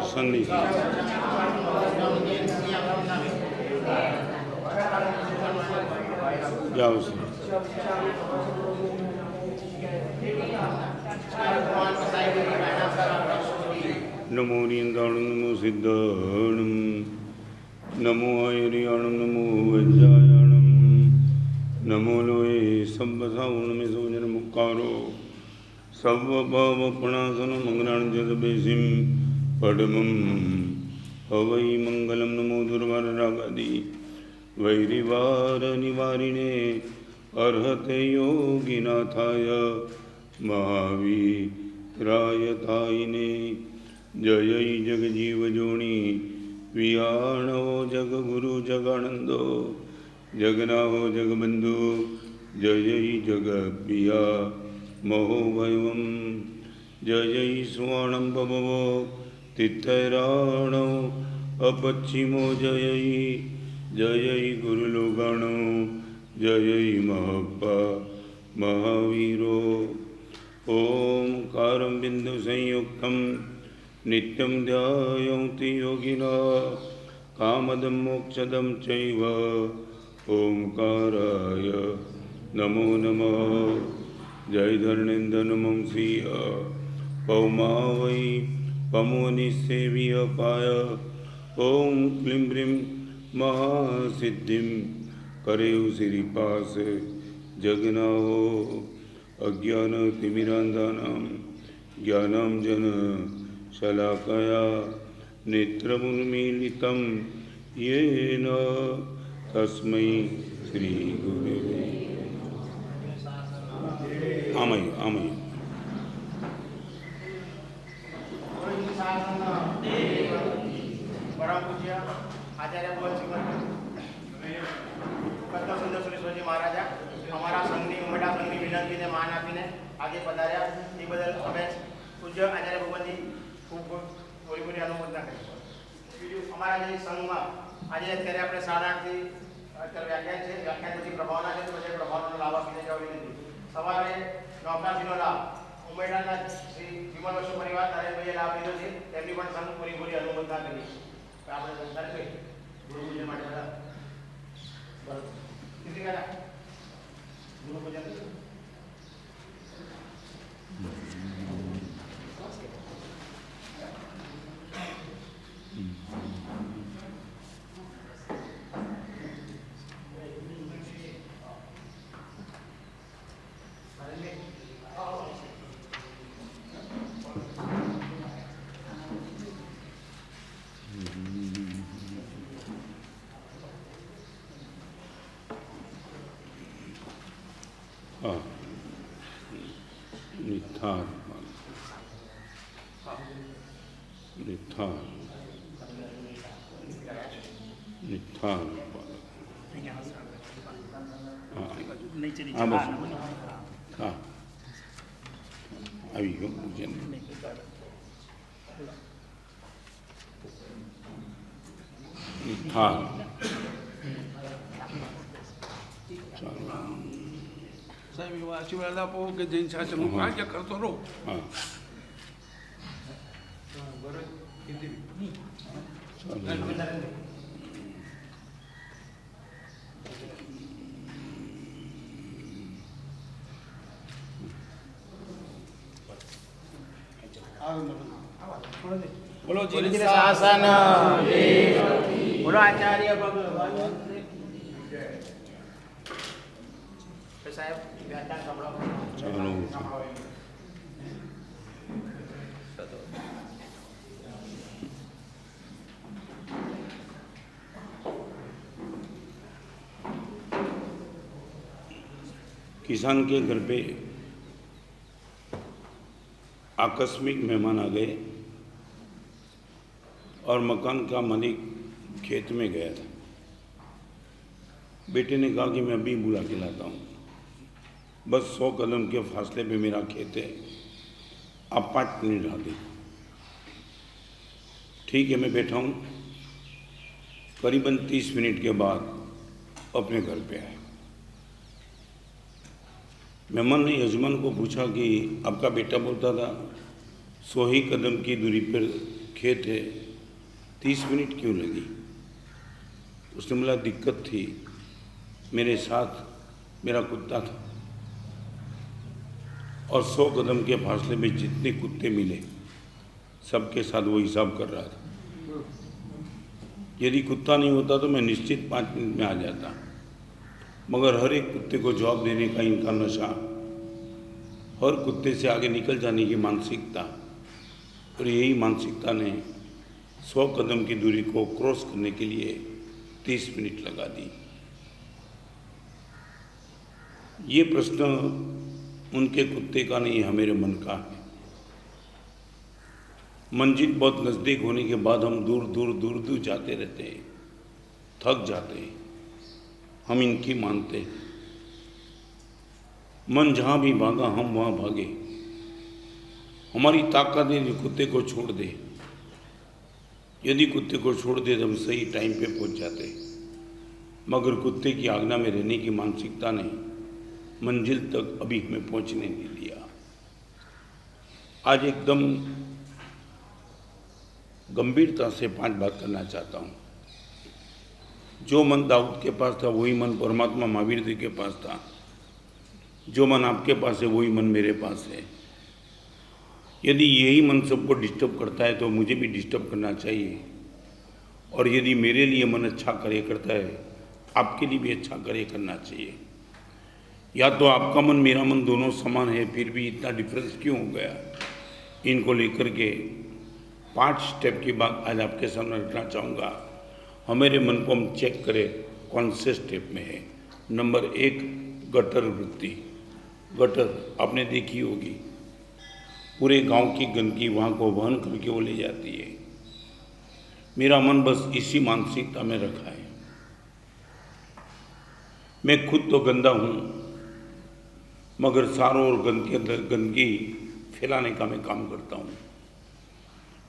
संधि जाओ नमो नियंताणं नमो सिद्धाणं नमो आयुर्याणं नमो वज्रायाणं नमो लोये सब्बसावनमिसोजनमुक्कारो सर्वभावपणासनं मङ्गलानि जगदबेसिं पडमं हवै मङ्गलं नमो दुर्वाररागादि वैरिवारनिवारिणे अर्हते योगिनाथाय महावीरायतायिने जय जगजीवजोनि वियाणो जगगुरु जगानंदो जगनाहो जगबंधु जय जगप्रिया महोभयं जय स्वर्णं भवो तिथैराणो अपश्चिमो जय गुरुलोगाणो जय महप्पा महावीरो ओंकारं बिंदु संयुक्तं नित्यं ध्यायन्ति योगिनः कामदं मोक्षदं चैव ओंकाराय नमो नमः जय धरणेन्द्र नमः श्रिय पौमा वै पमोनिसेव्य पाय ओं क्लीं ब्रीं महासिद्धिं करेउ श्रीपास जगनाहो अज्ञानतिमिरान्धानां ज्ञानाञ्जन शलाकया नेत्रमुन्मीलितं येन तस्मै श्रीगुरुवे आमय परम पूज्य आचार्य सुंदर सुरेश्वरजी महाराजा અમારા સંઘની ઉમટા સંઘની વિનંતીને માન આપીને આજે પધાર્યા એ બદલ અમે પૂજ્ય આચાર્ય ભગવાનજી ખૂબ થોડી ઘણી અનુમોદના કરી. બીજું અમારા જે સંઘમાં આજે અત્યારે આપણે 8:30થી અત્યારે વ્યાખ્યાન પછી પ્રભાવના છે તો પછી પ્રભાવનો લાભ આપીને જવા વિનંતી. સવારે નોકાસીનો લાભ ઉમેડાના શ્રી વિમલ વસુ પરિવાર નરેન્દ્રભાઈએ લાભ લીધો છે તેમની પણ સંઘ પૂરી અનુમોદના કરી. આપણે સંસારે ગુરુ પૂજન માટે બધા બરાબર ગુરુ પૂજન આવી ગયો પૂજન સાહેબ એવા આશીર્વાદ આપો કે જૈન શાસનનું કાર્ય કરતો રહો. હા બોલો જીન શાસન બોલો આચાર્ય ભગવાન સાહેબ વ્યાખ્યાન સંભળાવો. किसान के घर पे आकस्मिक मेहमान आ गए और मकान का मालिक खेत में गया था। बेटे ने कहा कि मैं अभी बुला के लाता हूँ, बस 100 कदम के फासले पे मेरा खेत है, आप 5 मिनट रह दे। ठीक है, मैं बैठा हूँ। करीबन 30 मिनट के बाद अपने घर पे आए। मेहमान ने यजमान को पूछा कि आपका बेटा बोलता था 100 ही कदम की दूरी पर खेत है, 30 मिनट क्यों लगी? उसने बोला दिक्कत थी, मेरे साथ मेरा कुत्ता था और 100 कदम के फासले में जितने कुत्ते मिले सबके साथ वो हिसाब कर रहा था। यदि कुत्ता नहीं होता तो मैं निश्चित 5 मिनट में आ जाता, मगर हर एक कुत्ते को जवाब देने का इनका नशा, हर कुत्ते से आगे निकल जाने की मानसिकता, और यही मानसिकता ने 100 कदम की दूरी को क्रॉस करने के लिए 30 मिनट लगा दी। ये प्रश्न उनके कुत्ते का नहीं है, मेरे मन का है। मंजिल बहुत नज़दीक होने के बाद हम दूर दूर जाते रहते हैं, थक जाते हैं, हम इनकी मानते हैं। मन जहाँ भी भागा हम वहाँ भागे। हमारी ताकत है कुत्ते को छोड़ दे, यदि कुत्ते को छोड़ दे तो हम सही टाइम पे पहुँच जाते, मगर कुत्ते की आज्ञा में रहने की मानसिकता ने मंजिल तक अभी हमें पहुँचने नहीं दिया। आज एकदम गंभीरता से 5 बात करना चाहता हूँ। जो मन दाऊद के पास था वही मन परमात्मा महावीर जी के पास था। जो मन आपके पास है वही मन मेरे पास है। यदि यही मन सबको डिस्टर्ब करता है तो मुझे भी डिस्टर्ब करना चाहिए, और यदि मेरे लिए मन अच्छा कार्य करता है आपके लिए भी अच्छा कार्य करना चाहिए। या तो आपका मन मेरा मन दोनों समान है, फिर भी इतना डिफरेंस क्यों हो गया? इनको लेकर के 5 स्टेप की बात आज आपके सामने रखना चाहूँगा। हमारे मन को हम चेक करें कौन से स्टेप में है। नंबर 1, गटर वृत्ति। गटर आपने देखी होगी, पूरे गांव की गंदगी वहाँ को वहन करके वो ले जाती है। मेरा मन बस इसी मानसिकता में रखा है। मैं खुद तो गंदा हूँ, मगर सारों ओर गंदगी फैलाने का मैं काम करता हूँ।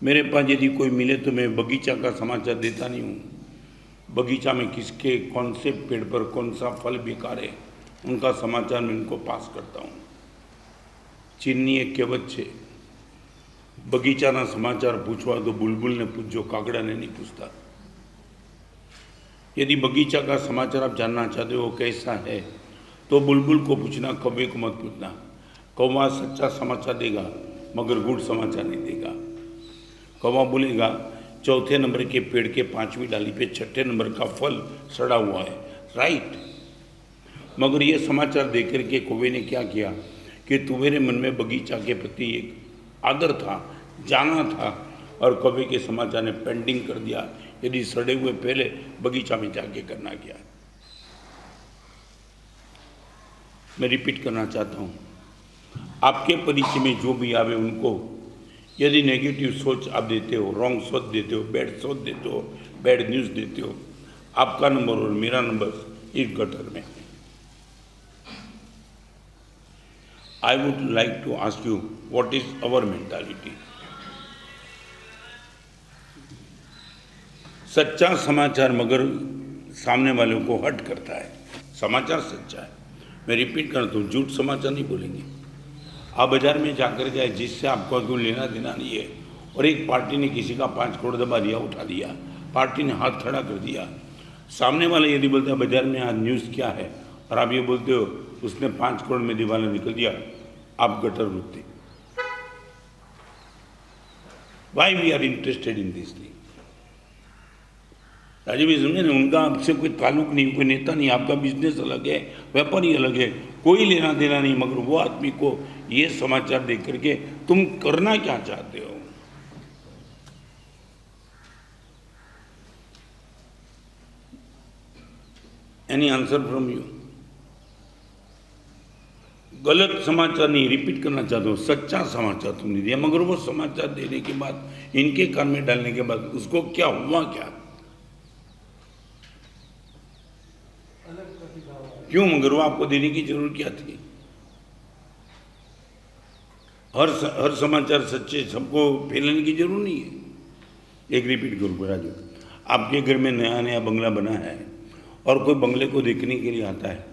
मेरे पास यदि कोई मिले तो मैं बगीचा का समाचार देता नहीं हूँ। बगीचा में किसके कौन से पेड़ पर कौन सा फल बेकार है उनका समाचार मैं उनको पास करता हूँ। चीनी एक कહેવત છે, बगीचाना समाचार पूछवा तो बुलबुल ने पूछो, कागड़ा ने नहीं पूछता। यदि बगीचा का समाचार आप जानना चाहते हो कैसा है तो बुलबुल को पूछना, कौवे को मत पूछना। कौवा सच्चा समाचार देगा मगर गुड़ समाचार नहीं देगा। कौवा बोलेगा 4थे नंबर के पेड़ के 5वीं डाली पे 6ठे नंबर का फल सड़ा हुआ है, राइट। मगर ये समाचार देकर के कौवे ने क्या किया कि तुम्हारे मन में बगीचा के प्रति एक आदर था, जाना था, और कौवे के समाचार ने पेंडिंग कर दिया। यदि सड़े हुए पहले बगीचा में जाके करना क्या। मैं रिपीट करना चाहता हूँ, आपके परिचय में जो भी आवे उनको यदि नेगेटिव सोच आप देते हो, रॉन्ग सोच देते हो, बैड सोच देते हो, बैड न्यूज़ देते हो, आपका नंबर और मेरा नंबर एक गटर में। I would like to ask you, what is our mentality? सच्चा समाचार मगर सामने वालों को हट करता है। समाचार सच्चा है, मैं रिपीट करता हूँ, झूठ समाचार नहीं बोलेंगे। आप बाजार में जाकर जाए जिससे आपको क्यों लेना देना नहीं है, और एक पार्टी ने किसी का 5 करोड़ दबा दिया, उठा दिया, पार्टी ने हाथ खड़ा कर दिया। सामने वाले यदि बोलते हैं बाजार में आज न्यूज़ क्या है, और आप ये बोलते हो उसने 5 करोड़ में दिवाला निकल दिया, आप गटर वृत्ति। Why we are interested in this thing? Rajiv ji समझे ना, उनका आपसे कोई ताल्लुक नहीं, कोई नेता नहीं, आपका बिजनेस अलग है, व्यापारी अलग है, कोई लेना देना नहीं, मगर वो आदमी को ये समाचार देख करके तुम करना क्या चाहते हो? Any answer from you? गलत समाचार नहीं, रिपीट करना चाहता हूँ, सच्चा समाचार तुमने दिया, मगर वो समाचार देने के बाद इनके कान में डालने के बाद उसको क्या हुआ, क्या क्यों, मगर वो आपको देने की जरूरत क्या थी? हर समाचार सच्चे सबको फैलाने की जरूरत नहीं है। एक रिपीट करूँ राजू, आपके घर में नया नया बंगला बना है और कोई बंगले को देखने के लिए आता है,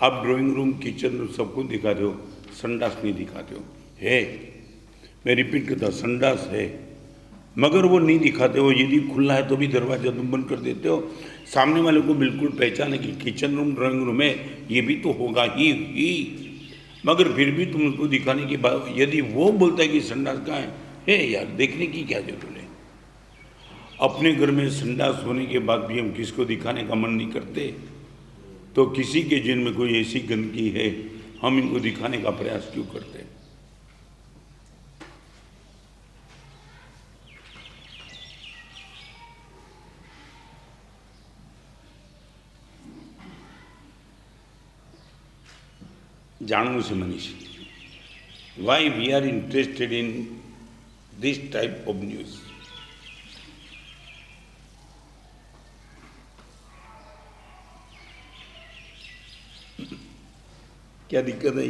आप ड्राइंग रूम, किचन रूम सबको दिखाते हो, संडास नहीं दिखाते हो। है, मैं रिपीट करता, संडास है मगर वो नहीं दिखाते हो। यदि खुला है तो भी दरवाजा तुम बंद कर देते हो। सामने वाले को बिल्कुल पहचाने कि किचन रूम, ड्राइंग रूम है, ये भी तो होगा ही मगर फिर भी तुम उसको दिखाने के बाद यदि वो बोलता है कि संडास कहाँ है यार, देखने की क्या जरूरत है? अपने घर में संडास होने के बाद भी हम किसको दिखाने का मन नहीं करते, तो किसी के जिन में कोई ऐसी गंदगी है, हम इनको दिखाने का प्रयास क्यों करते हैं? जानू से Manish, why we are interested in this type of news? क्या दिक्कत है?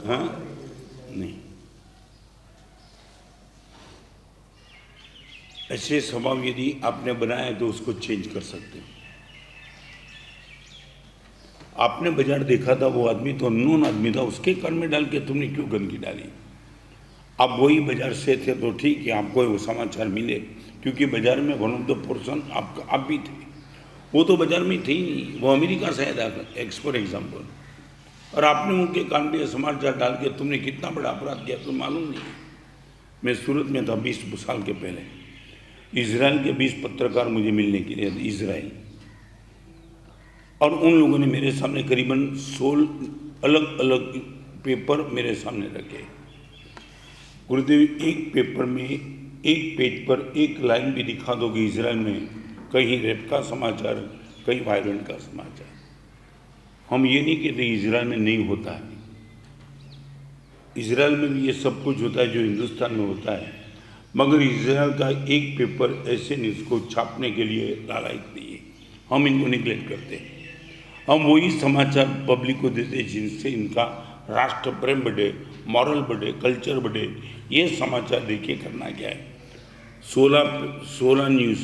हाँ, नहीं, ऐसे स्वभाव यदि आपने बनाया तो उसको चेंज कर सकते हो। आपने बाजार देखा था, वो आदमी तो अननोन आदमी था, उसके कान में डाल के तुमने क्यों गंदगी डाली? आप वही बाजार से थे तो ठीक है, आपको वो समाचार मिले, क्योंकि बाजार में वन ऑफ द पर्सन आप भी थे, वो तो बाजार में थे ही नहीं, वो अमेरिका से आया था फॉर एग्जाम्पल, और आपने उनके कान में समाचार डाल के तुमने कितना बड़ा अपराध किया तो मालूम नहीं। मैं सूरत में था 20 साल के पहले, इजराइल के 20 पत्रकार मुझे मिलने के लिए, इजराइल, और उन लोगों ने मेरे सामने करीबन 16 अलग अलग पेपर मेरे सामने रखे। गुरुदेव, एक पेपर में, एक पेज पर एक लाइन भी दिखा दो कि इजराइल में कहीं रेप का समाचार, कहीं वायलेंट का समाचार। हम ये नहीं कहते इजराइल में नहीं होता है, इजराइल में भी ये सब कुछ होता है जो हिंदुस्तान में होता है, मगर इजराइल का एक पेपर ऐसे न्यूज़ को छापने के लिए लायक नहीं है। हम इनको निगलेक्ट करते हैं। हम वही समाचार पब्लिक को देते जिनसे इनका राष्ट्र प्रेम बढ़े, मॉरल बढ़े, कल्चर बढ़े। ये समाचार देखिए करना क्या है, 16 न्यूज़,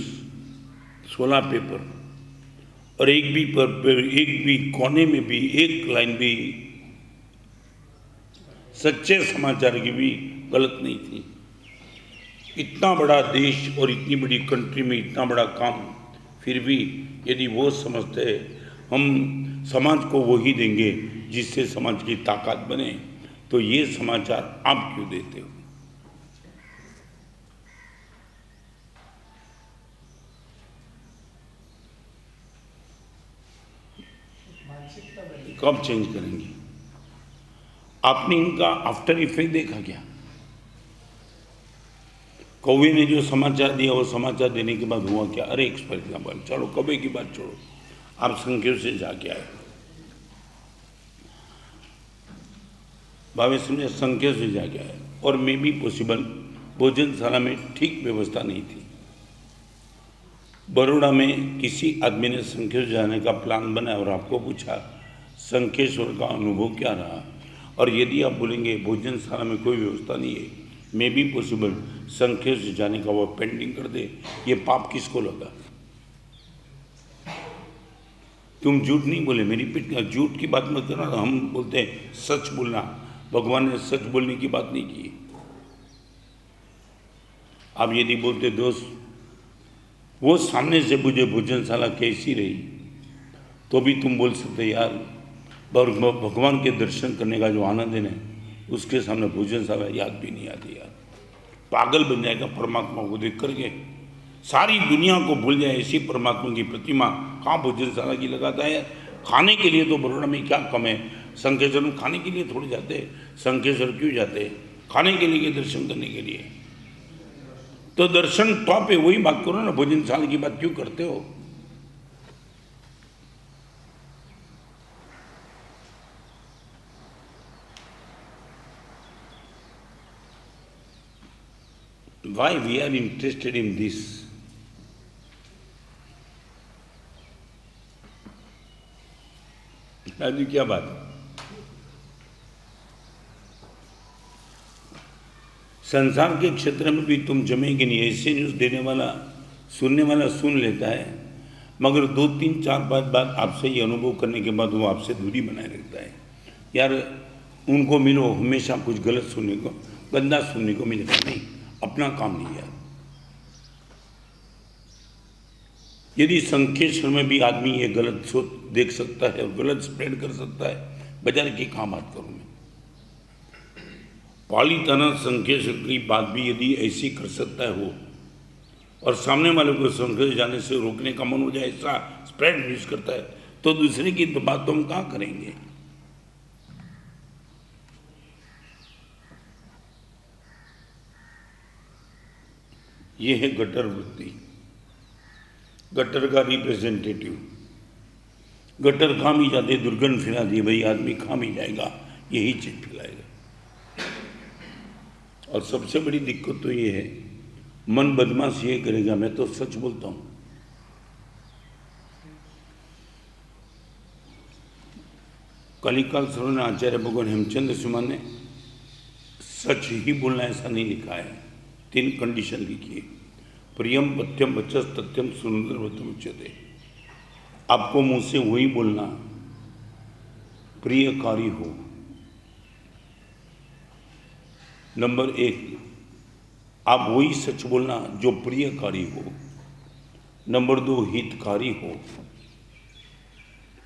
16 पेपर, और एक भी कोने में भी एक लाइन भी सच्चे समाचार की भी गलत नहीं थी। इतना बड़ा देश और इतनी बड़ी कंट्री में इतना बड़ा काम, फिर भी यदि वो समझते हम समाज को वही देंगे जिससे समाज की ताकत बने, तो ये समाचार आप क्यों देते हो? कब चेंज करेंगे? आपने इनका आफ्टर इफेक्ट देखा क्या? कौवे ने जो समाचार दिया, वो समाचार देने के बाद हुआ क्या? अरे फॉर एग्जाम्पल, चलो कौवे की बात छोड़ो, आप संख्या से जाके आए, भावे समझे, संख्या से जाके आए, और मे बी पॉसिबल भोजनशाला में ठीक व्यवस्था नहीं थी। बड़ौदा में किसी आदमी ने संखेश्वर जाने का प्लान बनाया और आपको पूछा संखेश्वर का अनुभव क्या रहा, और यदि आप बोलेंगे भोजनशाला में कोई व्यवस्था नहीं है, मे बी पॉसिबल संखेश्वर जाने का वो पेंडिंग कर दे, ये पाप किसको लगा? तुम झूठ नहीं बोले, मैं रिपीट कर, झूठ की बात मत करना। हम बोलते हैं सच बोलना, भगवान ने सच बोलने की बात नहीं की। आप यदि बोलते दोस्त वो सामने से मुझे भोजनशाला कैसी रही, तो भी तुम बोल सकते यार भगवान के दर्शन करने का जो आनंद है ना, उसके सामने भोजनशाला याद भी नहीं आती यार। पागल बन जाएगा परमात्मा को देख करके, सारी दुनिया को भूल जाए ऐसी परमात्मा की प्रतिमा कहाँ भोजनशाला की लगाता है? खाने के लिए तो बड़ौदा में क्या कम है? संखेश्वर में खाने के लिए थोड़े जाते हैं, संखेश्वर क्यों जाते हैं? खाने के लिए, दर्शन करने के लिए। तो दर्शन टॉप है, वही बात करो ना, भोजनशाला की बात क्यों करते हो? Why we are interested in this? Raju क्या बात है? संसार के क्षेत्र में भी तुम जमेंगे नहीं। ऐसे न्यूज़ देने वाला सुनने वाला सुन लेता है, मगर 2, 3, 4, 5 बार आपसे ये अनुभव करने के बाद वो आपसे दूरी बनाए रखता है। यार उनको मिलो, हमेशा कुछ गलत सुनने को, गंदा सुनने को मिलेगा नहीं, अपना काम नहीं यार। यदि संकेश्वर में भी आदमी ये गलत सोच देख सकता है और गलत स्प्रेड कर सकता है, बाजार की कहाँ बात करूँ मैं। पालीताना संकेश्वर की बात भी यदि ऐसी कर सकता है वो, और सामने वाले को संकेश्वर जाने से रोकने का मन हो जाए, ऐसा स्प्रेड न्यूज करता है, तो दूसरे की तो बात तो हम कहाँ करेंगे। ये है गटर वृत्ति, गटर का रिप्रेजेंटेटिव। गटर काम ही जाते, दुर्गंध फैला दी, भाई आदमी काम ही जाएगा, यही चीज फैलाएगा। और सबसे बड़ी दिक्कत तो ये है, मन बदमाश ये करेगा। मैं तो सच बोलता हूं, कलिकाल सर्वज्ञ आचार्य भगवान हेमचंद्र सुमन ने सच ही बोलना ऐसा नहीं लिखा है, 3 कंडीशन लिखी है। प्रियम पथ्यम वचस तथ्यम सुंदरवतम उच्यते। आपको मुंह से वही बोलना प्रियकारी हो। नंबर 1, आप वही सच बोलना जो प्रियकारी हो। नंबर 2, हितकारी हो।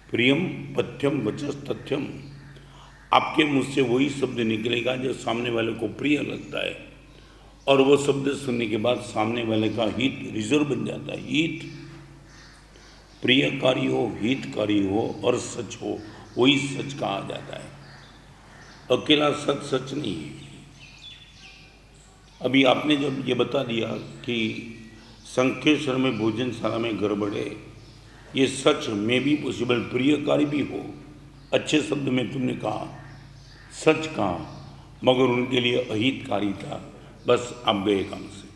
प्रियम पथ्यम वचस तथ्यम, आपके मुंह से वही शब्द निकलेगा जो सामने वाले को प्रिय लगता है, और वो शब्द सुनने के बाद सामने वाले का हित रिजर्व बन जाता है। हित, प्रियकारी हो, हितकारी हो और सच हो, वही सच कहा जाता है। अकेला सच सच नहीं है। अभी आपने जब ये बता दिया कि संकेश्वर में भोजनशाला में गड़बड़ है, ये सच में भी पॉसिबल, प्रियकारी भी हो, अच्छे शब्द में तुमने कहा, सच कहा, मगर उनके लिए अहितकारी था, बस आप गए काम से।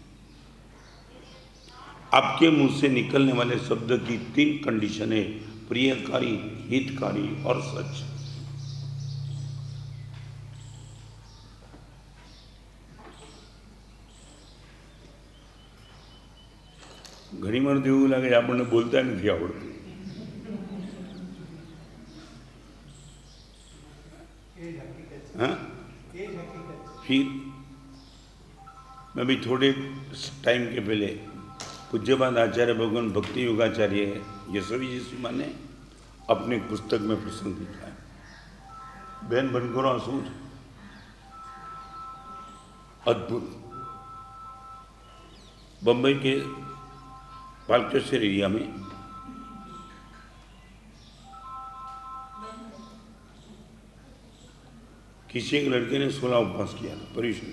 आपके मुंह से निकलने वाले शब्द की 3 कंडीशन है, प्रियकारी, हितकारी और सच। घणी વાર તો એવું લાગે આપણને બોલતા નથી આવડતું। हाँ, फिर मैं भी थोड़े टाइम के पहले पूज्यपाद आचार्य भगवान भक्ति योगाचार्य यशवी जी सुमा ने अपनी पुस्तक में प्रसंग लिखा है। बहन बनकरो आसूर अद्भुत। बम्बई के पालकेश्वर एरिया में किसी एक लड़के ने 16 उपवास किया था पर्यूषण,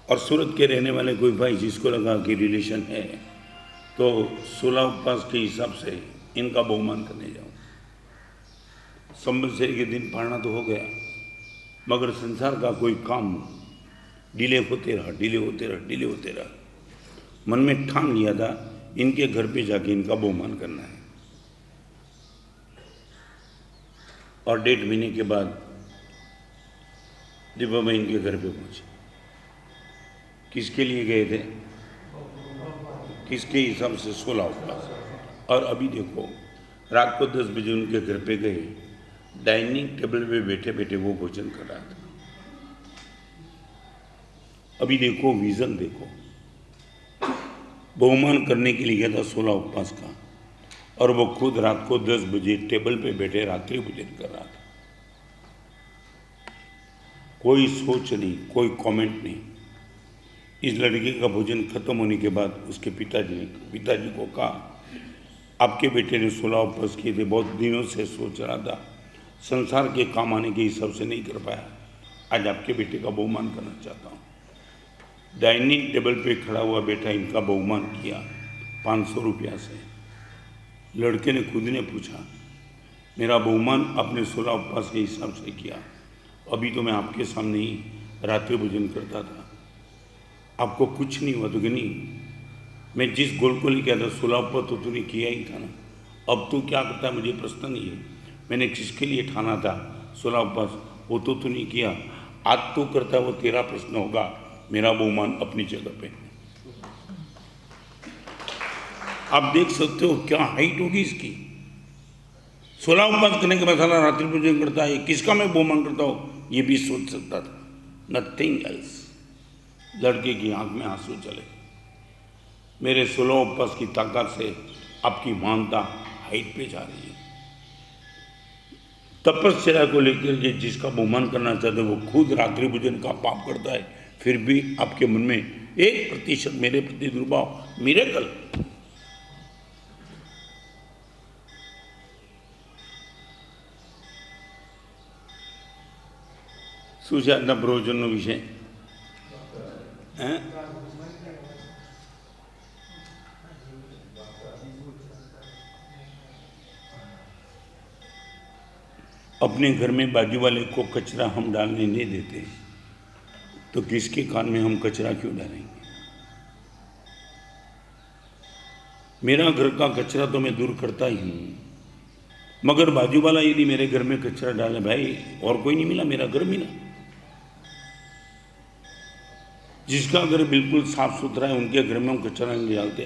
और सूरत के रहने वाले कोई भाई जिसको लगा कि रिलेशन है, तो 16 उपवास के हिसाब से इनका बहुमान करने जाओ। संवत्सरी के दिन पालना तो हो गया, मगर संसार का कोई काम डिले होते रहा। मन में ठान लिया था इनके घर पे जाके इनका बहुमान करना है। और 1.5 महीने के बाद दीपा भाई इनके घर पे पहुंचे। किसके लिए गए थे, किसके हिसाब से 16 उपवास। और अभी देखो रात को 10 बजे उनके घर पे गए, डाइनिंग टेबल पे बैठे बैठे वो भोजन कर रहा था। अभी देखो विजन देखो, बहुमान करने के लिए गया था 16 उपवास का, और वो खुद रात को 10 बजे टेबल पे बैठे रात्रि भोजन कर रहा था। कोई सोच नहीं, कोई कमेंट नहीं। इस लड़के का भोजन खत्म होने के बाद उसके पिताजी को कहा, आपके बेटे ने 16 उपवास किए थे, बहुत दिनों से सोच रहा था, संसार के काम आने के हिसाब से नहीं कर पाया, आज आपके बेटे का बहुमान करना चाहता हूँ। डाइनिंग टेबल पे खड़ा हुआ बेटा इनका बहुमान किया 500 रुपया से। लड़के ने खुद ने पूछा, मेरा बहुमान आपने 16 उपवास के हिसाब से किया, अभी तो मैं आपके सामने ही रात्रि भोजन करता था, आपको कुछ नहीं हुआ तो कि नहीं? मैं जिस गोल को लेके आता 16 पर तो तूने किया ही था ना, अब तू क्या करता है मुझे प्रश्न नहीं है। मैंने किसके लिए ठाना था 16 उपवास, वो तो तूने किया, आज तो करता है वो तेरा प्रश्न होगा, मेरा बहुमान अपनी जगह पे। आप देख सकते हो क्या हाइट होगी इसकी। 16 उपवास करने के बाद साला रात्रि भोजन करता है, किसका मैं बहुमान करता हूँ ये भी सोच सकता था, नथिंग एल्स। लड़के की आंख में आंसू चले। मेरे 16 उपवास की ताकत से आपकी मानता हाइट पे जा रही है। तपस्या को लेकर के जिसका बहुमान करना चाहते वो खुद रात्रि भोजन का पाप करता है, फिर भी आपके मन में 1% मेरे प्रति दुर्भाव, मिरेकल। શું છે આજના પ્રવચનનો વિષય? अपने घर में बाजू वाले को कचरा हम डालने नहीं देते, तो किसके कान में हम कचरा क्यों डालेंगे? मेरा घर का कचरा तो मैं दूर करता ही हूँ, मगर बाजू वाला यदि मेरे घर में कचरा डाले, भाई और कोई नहीं मिला, मेरा घर मिला। जिसका घर बिल्कुल साफ सुथरा है उनके घर में हम कचरा नहीं डालते,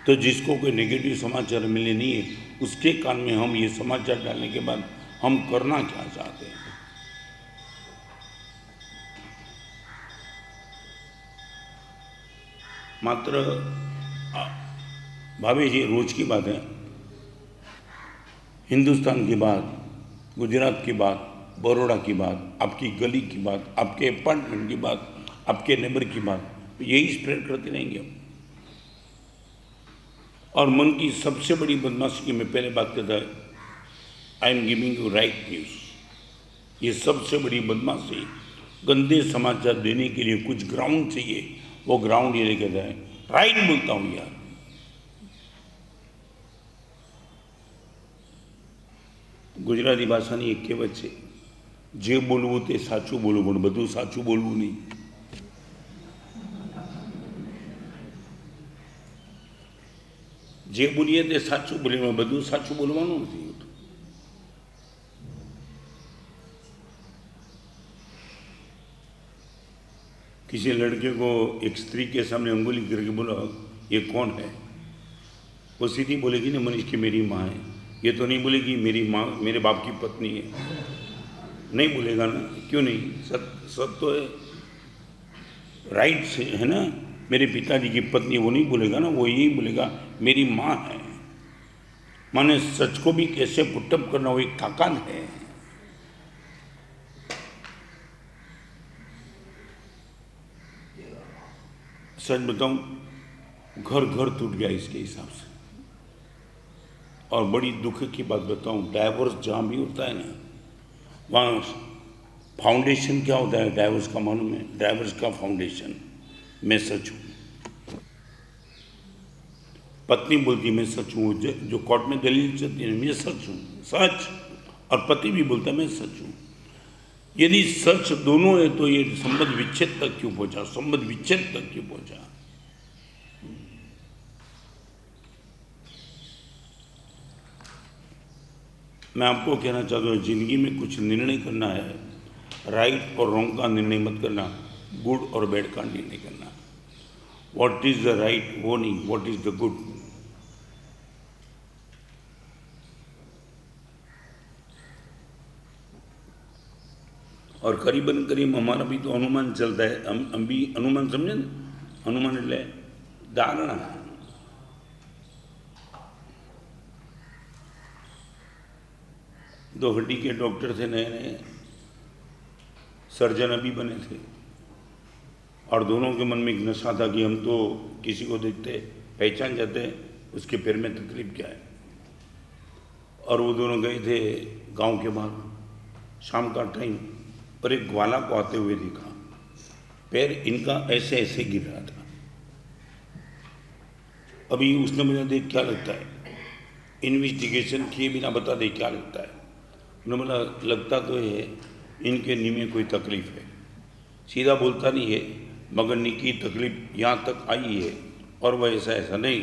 तो जिसको कोई नेगेटिव समाचार मिले नहीं है उसके कान में हम ये समाचार डालने के बाद हम करना क्या चाहते हैं? मात्र भावेश ये रोज की बात है, हिंदुस्तान की बात, गुजरात की बात, बड़ौदा की बात, आपकी गली की बात, आपके अपार्टमेंट की बात, आपके नेबर की बात, यही स्प्रेड करते रहेंगे हम। और मन की सबसे बड़ी बदमाशी की मैं पहले बात करता है, I am giving you right news. ये सबसे बड़ी बदमाशी, गंदे समाचार देने के लिए कुछ ग्राउंड चाहिए, वो ग्राउंड ये लेकर जाए। राइट बोलता हूँ यार। गुजराती भाषाની એક કહેવત છે, જે બોલવું તે સાચું બોલવું, પણ બધું સાચું બોલવું નહીં। જે બોલીએ તે સાચું બોલીએ, બધું સાચું બોલવાનું નથી હોતું। किसी लड़के को एक स्त्री के सामने अंगुली करके बोला ये कौन है, वो सीधी बोलेगी ना मनीष की मेरी माँ है। ये तो नहीं बोलेगी मेरी माँ मेरे बाप की पत्नी है, नहीं बोलेगा ना, क्यों नहीं? सत तो है, राइट से है ना, मेरे पिताजी की पत्नी, वो नहीं बोलेगा ना, वो यही बोलेगा मेरी माँ है। माने सच को भी कैसे पुटअप करना, वो एक ताकत है। सच बताऊं, घर घर टूट गया इसके हिसाब से। और बड़ी दुख की बात बताऊं, डाइवोर्स जहाँ भी होता है ना, वहाँ फाउंडेशन क्या होता है डाइवोर्स का, मालूम है? डाइवोर्स का फाउंडेशन मैं सच हूँ। पत्नी बोलती मैं सच हूँ, जो कोर्ट में दलील चलती है मैं सच हूँ, सच, और पति भी बोलता है मैं सच हूँ। यदि सच दोनों है तो ये संबंध विच्छेद तक क्यों पहुंचा, संबंध विच्छेद तक क्यों पहुंचा? मैं आपको कहना चाहता हूँ, जिंदगी में कुछ निर्णय करना है, राइट और रॉन्ग का निर्णय मत करना, गुड और बैड का निर्णय करना। व्हाट इज द राइट वो नहीं, व्हाट इज द गुड। और करीबन करीब हमारा भी तो अनुमान चलता है, हम भी अनुमान समझे ना, अनुमान એટલે धारणा। दो हड्डी के डॉक्टर थे, नए नए सर्जन अभी बने थे, और दोनों के मन में एक नशा था कि हम तो किसी को देखते पहचान जाते उसके पैर में तकलीफ क्या है। और वो दोनों गए थे गांव के बाहर, शाम का टाइम, और एक ग्वाला को आते हुए देखा, पैर इनका ऐसे ऐसे गिर रहा था। अभी उसने मुझे देख क्या लगता है, इन्वेस्टिगेशन किए बिना बता दे क्या लगता है। उन्होंने बोला लगता तो है इनके नी में कोई तकलीफ है। सीधा बोलता नहीं है, मगर नी की तकलीफ यहाँ तक आई है और वह ऐसा नहीं।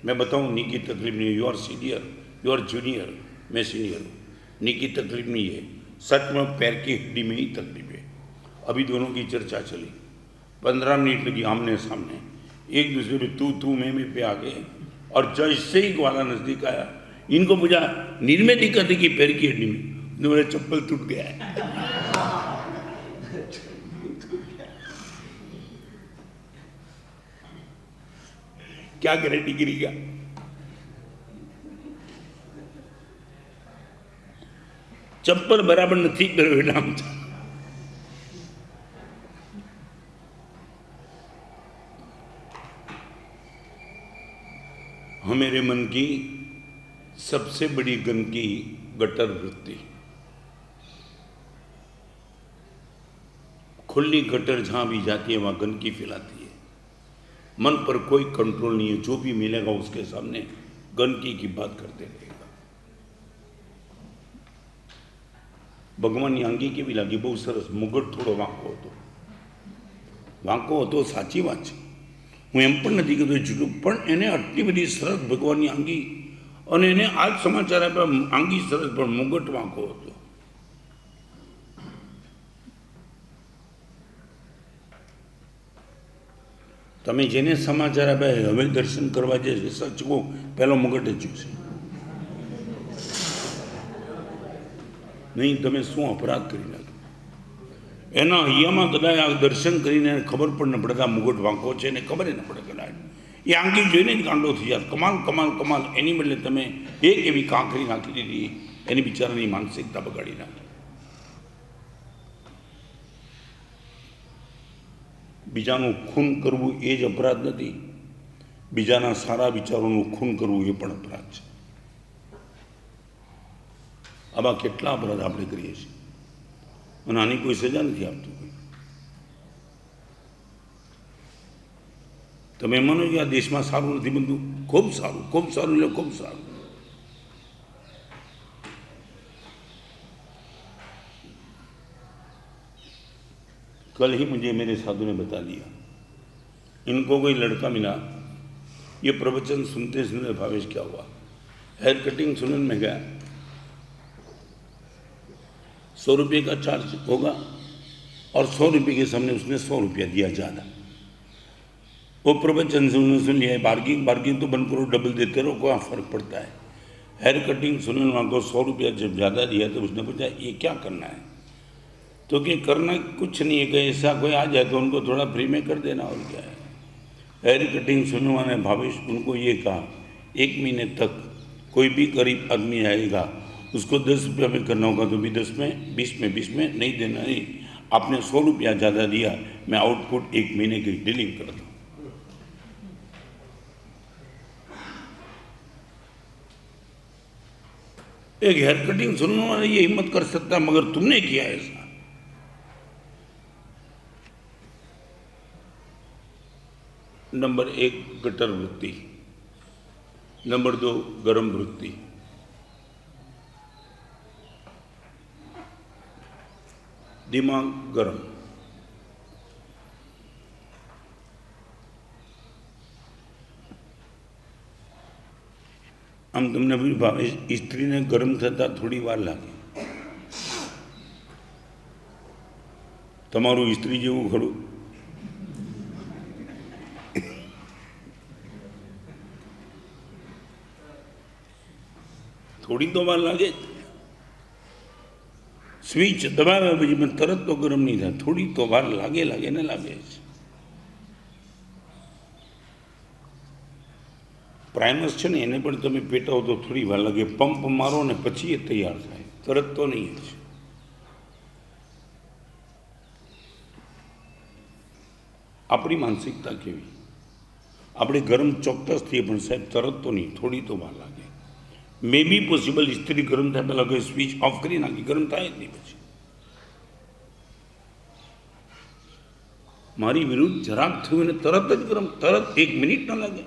मैं बताऊँ, नी की तकलीफ नहीं है। You are senior, you are junior, मैं सीनियर हूँ। नी की तकलीफ नहीं है, सच में पैर की हड्डी में ही तकलीफ है। अभी दोनों की चर्चा चली, 15 मिनट लगी आमने सामने, एक दूसरे पे तू मैं पे आ गए। और जैसे ही ग्वाला नजदीक आया, इनको पूछा नींद में दिक्कत है कि पैर की हड्डी में? मेरा चप्पल टूट गया है। क्या करे डिग्री का? चप्पल बराबर नहीं परिणाम था। मेरे मन की सबसे बड़ी गंदगी गटर वृत्ति। खुली गटर जहां भी जाती है वहां गंदगी फैलाती है। मन पर कोई कंट्रोल नहीं है, जो भी मिलेगा उसके सामने गंदगी की बात करते रहेगा। भगवान आंगी केवी लागी? बहु सरस। मुगट थोड़ो वांको હતો સાચી વાત છે, હું એમ પણ નથી કહેતો જૂઠું, પણ એને આટલી બધી સરસ ભગવાનની આંગી, અને એને આ જ સમાચાર આપ્યા આંગી સરસ પણ મુગટ વાંકો હતો. તમે જેને સમાચાર આપ્યા હવે દર્શન કરવા જે સચ કહું પહેલો મુગટ જ જોશે. નહીં તમે શું અપરાધ કરી નાખ્યો? એના હૈયામાં કદાચ આ દર્શન કરીને ખબર પણ ન પડે આ મુગટ વાંકો છે ને ખબર ન પડે કદાચ એ આંગી જોઈને જ કાંડો થઈ જાય. કમાલ કમાલ કમાલ. એની બદલે તમે એક એવી કાંકરી નાખી દીધી, એની બિચારાની માનસિકતા બગાડી નાખી. બીજાનું ખૂન કરવું એ જ અપરાધ નથી, બીજાના સારા વિચારોનું ખૂન કરવું એ પણ અપરાધ છે. આવા કેટલા અપરાધ આપણે કરીએ છીએ અને આની કોઈ સજા નથી આપતું કોઈ. તમે માનો કે આ દેશમાં સારું નથી બનતું? ખૂબ સારું, ખૂબ સારું, એટલે ખૂબ સારું. कल ही मुझे मेरे साधु ने बता दिया, इनको कोई लड़का मिला, ये प्रवचन सुनते सुनते भावेश क्या हुआ, हेयर कटिंग सुनने में गया, 100 रुपये का चार्ज होगा और 100 रुपये के सामने उसने 100 रुपया दिया ज़्यादा. वो प्रवचन सुन लिया है, बार्गिंग तो बंद करो, डबल देते रहो, क्या फ़र्क पड़ता है. हेयर कटिंग सुनने वाले को 100 रुपया जब ज़्यादा दिया तो उसने पूछा ये क्या करना है, तो कि करना कुछ नहीं है, कि ऐसा कोई आ जाए तो उनको थोड़ा फ्री में कर देना और क्या है. हेयर कटिंग सुनने वाले भावेश उनको ये कहा 1 महीने तक कोई भी गरीब आदमी आएगा उसको 10 रुपया में करना होगा तो भी 10 में 20 में 20 में नहीं देना. नहीं, आपने 100 रुपया ज़्यादा दिया, मैं आउटपुट 1 महीने की डीलिंग कर दूँ. एक हेयर कटिंग सुनने वाला ये हिम्मत कर सकता है, मगर तुमने किया ऐसा. नंबर 1 गटर वृत्ति, नंबर 2 गरम वृत्ति. दिमाग गरम. આમ તમને ભાવે સ્ત્રીને ગરમ થતાં થોડી વાર લાગે. તમારું સ્ત્રી જેવું ખરું? થોડી તો વાર લાગે જ. સ્વિચ દબાવ્યા પછી પણ તરત તો ગરમ નહીં થાય, થોડી તો વાર લાગે ને લાગે છે. પ્રાઇમર્સ છે ને એને પણ તમે પેટાવો તો થોડી વાર લાગે, પંપ મારો ને પછી એ તૈયાર થાય, તરત તો નહીં જ. આપણી માનસિકતા કેવી? આપણે ગરમ ચોક્કસ થઈએ પણ સાહેબ તરત તો નહીં, થોડી તો વાર લાગે. મે બી પોસિબલ સ્ત્રી ગરમ થાય પહેલાં કોઈ સ્વિચ ઓફ કરી નાખી, ગરમ થાય જ નહીં. પછી મારી વિરુદ્ધ જરાક થયું ને તરત જ ગરમ, તરત 1 મિનિટ ન લાગે.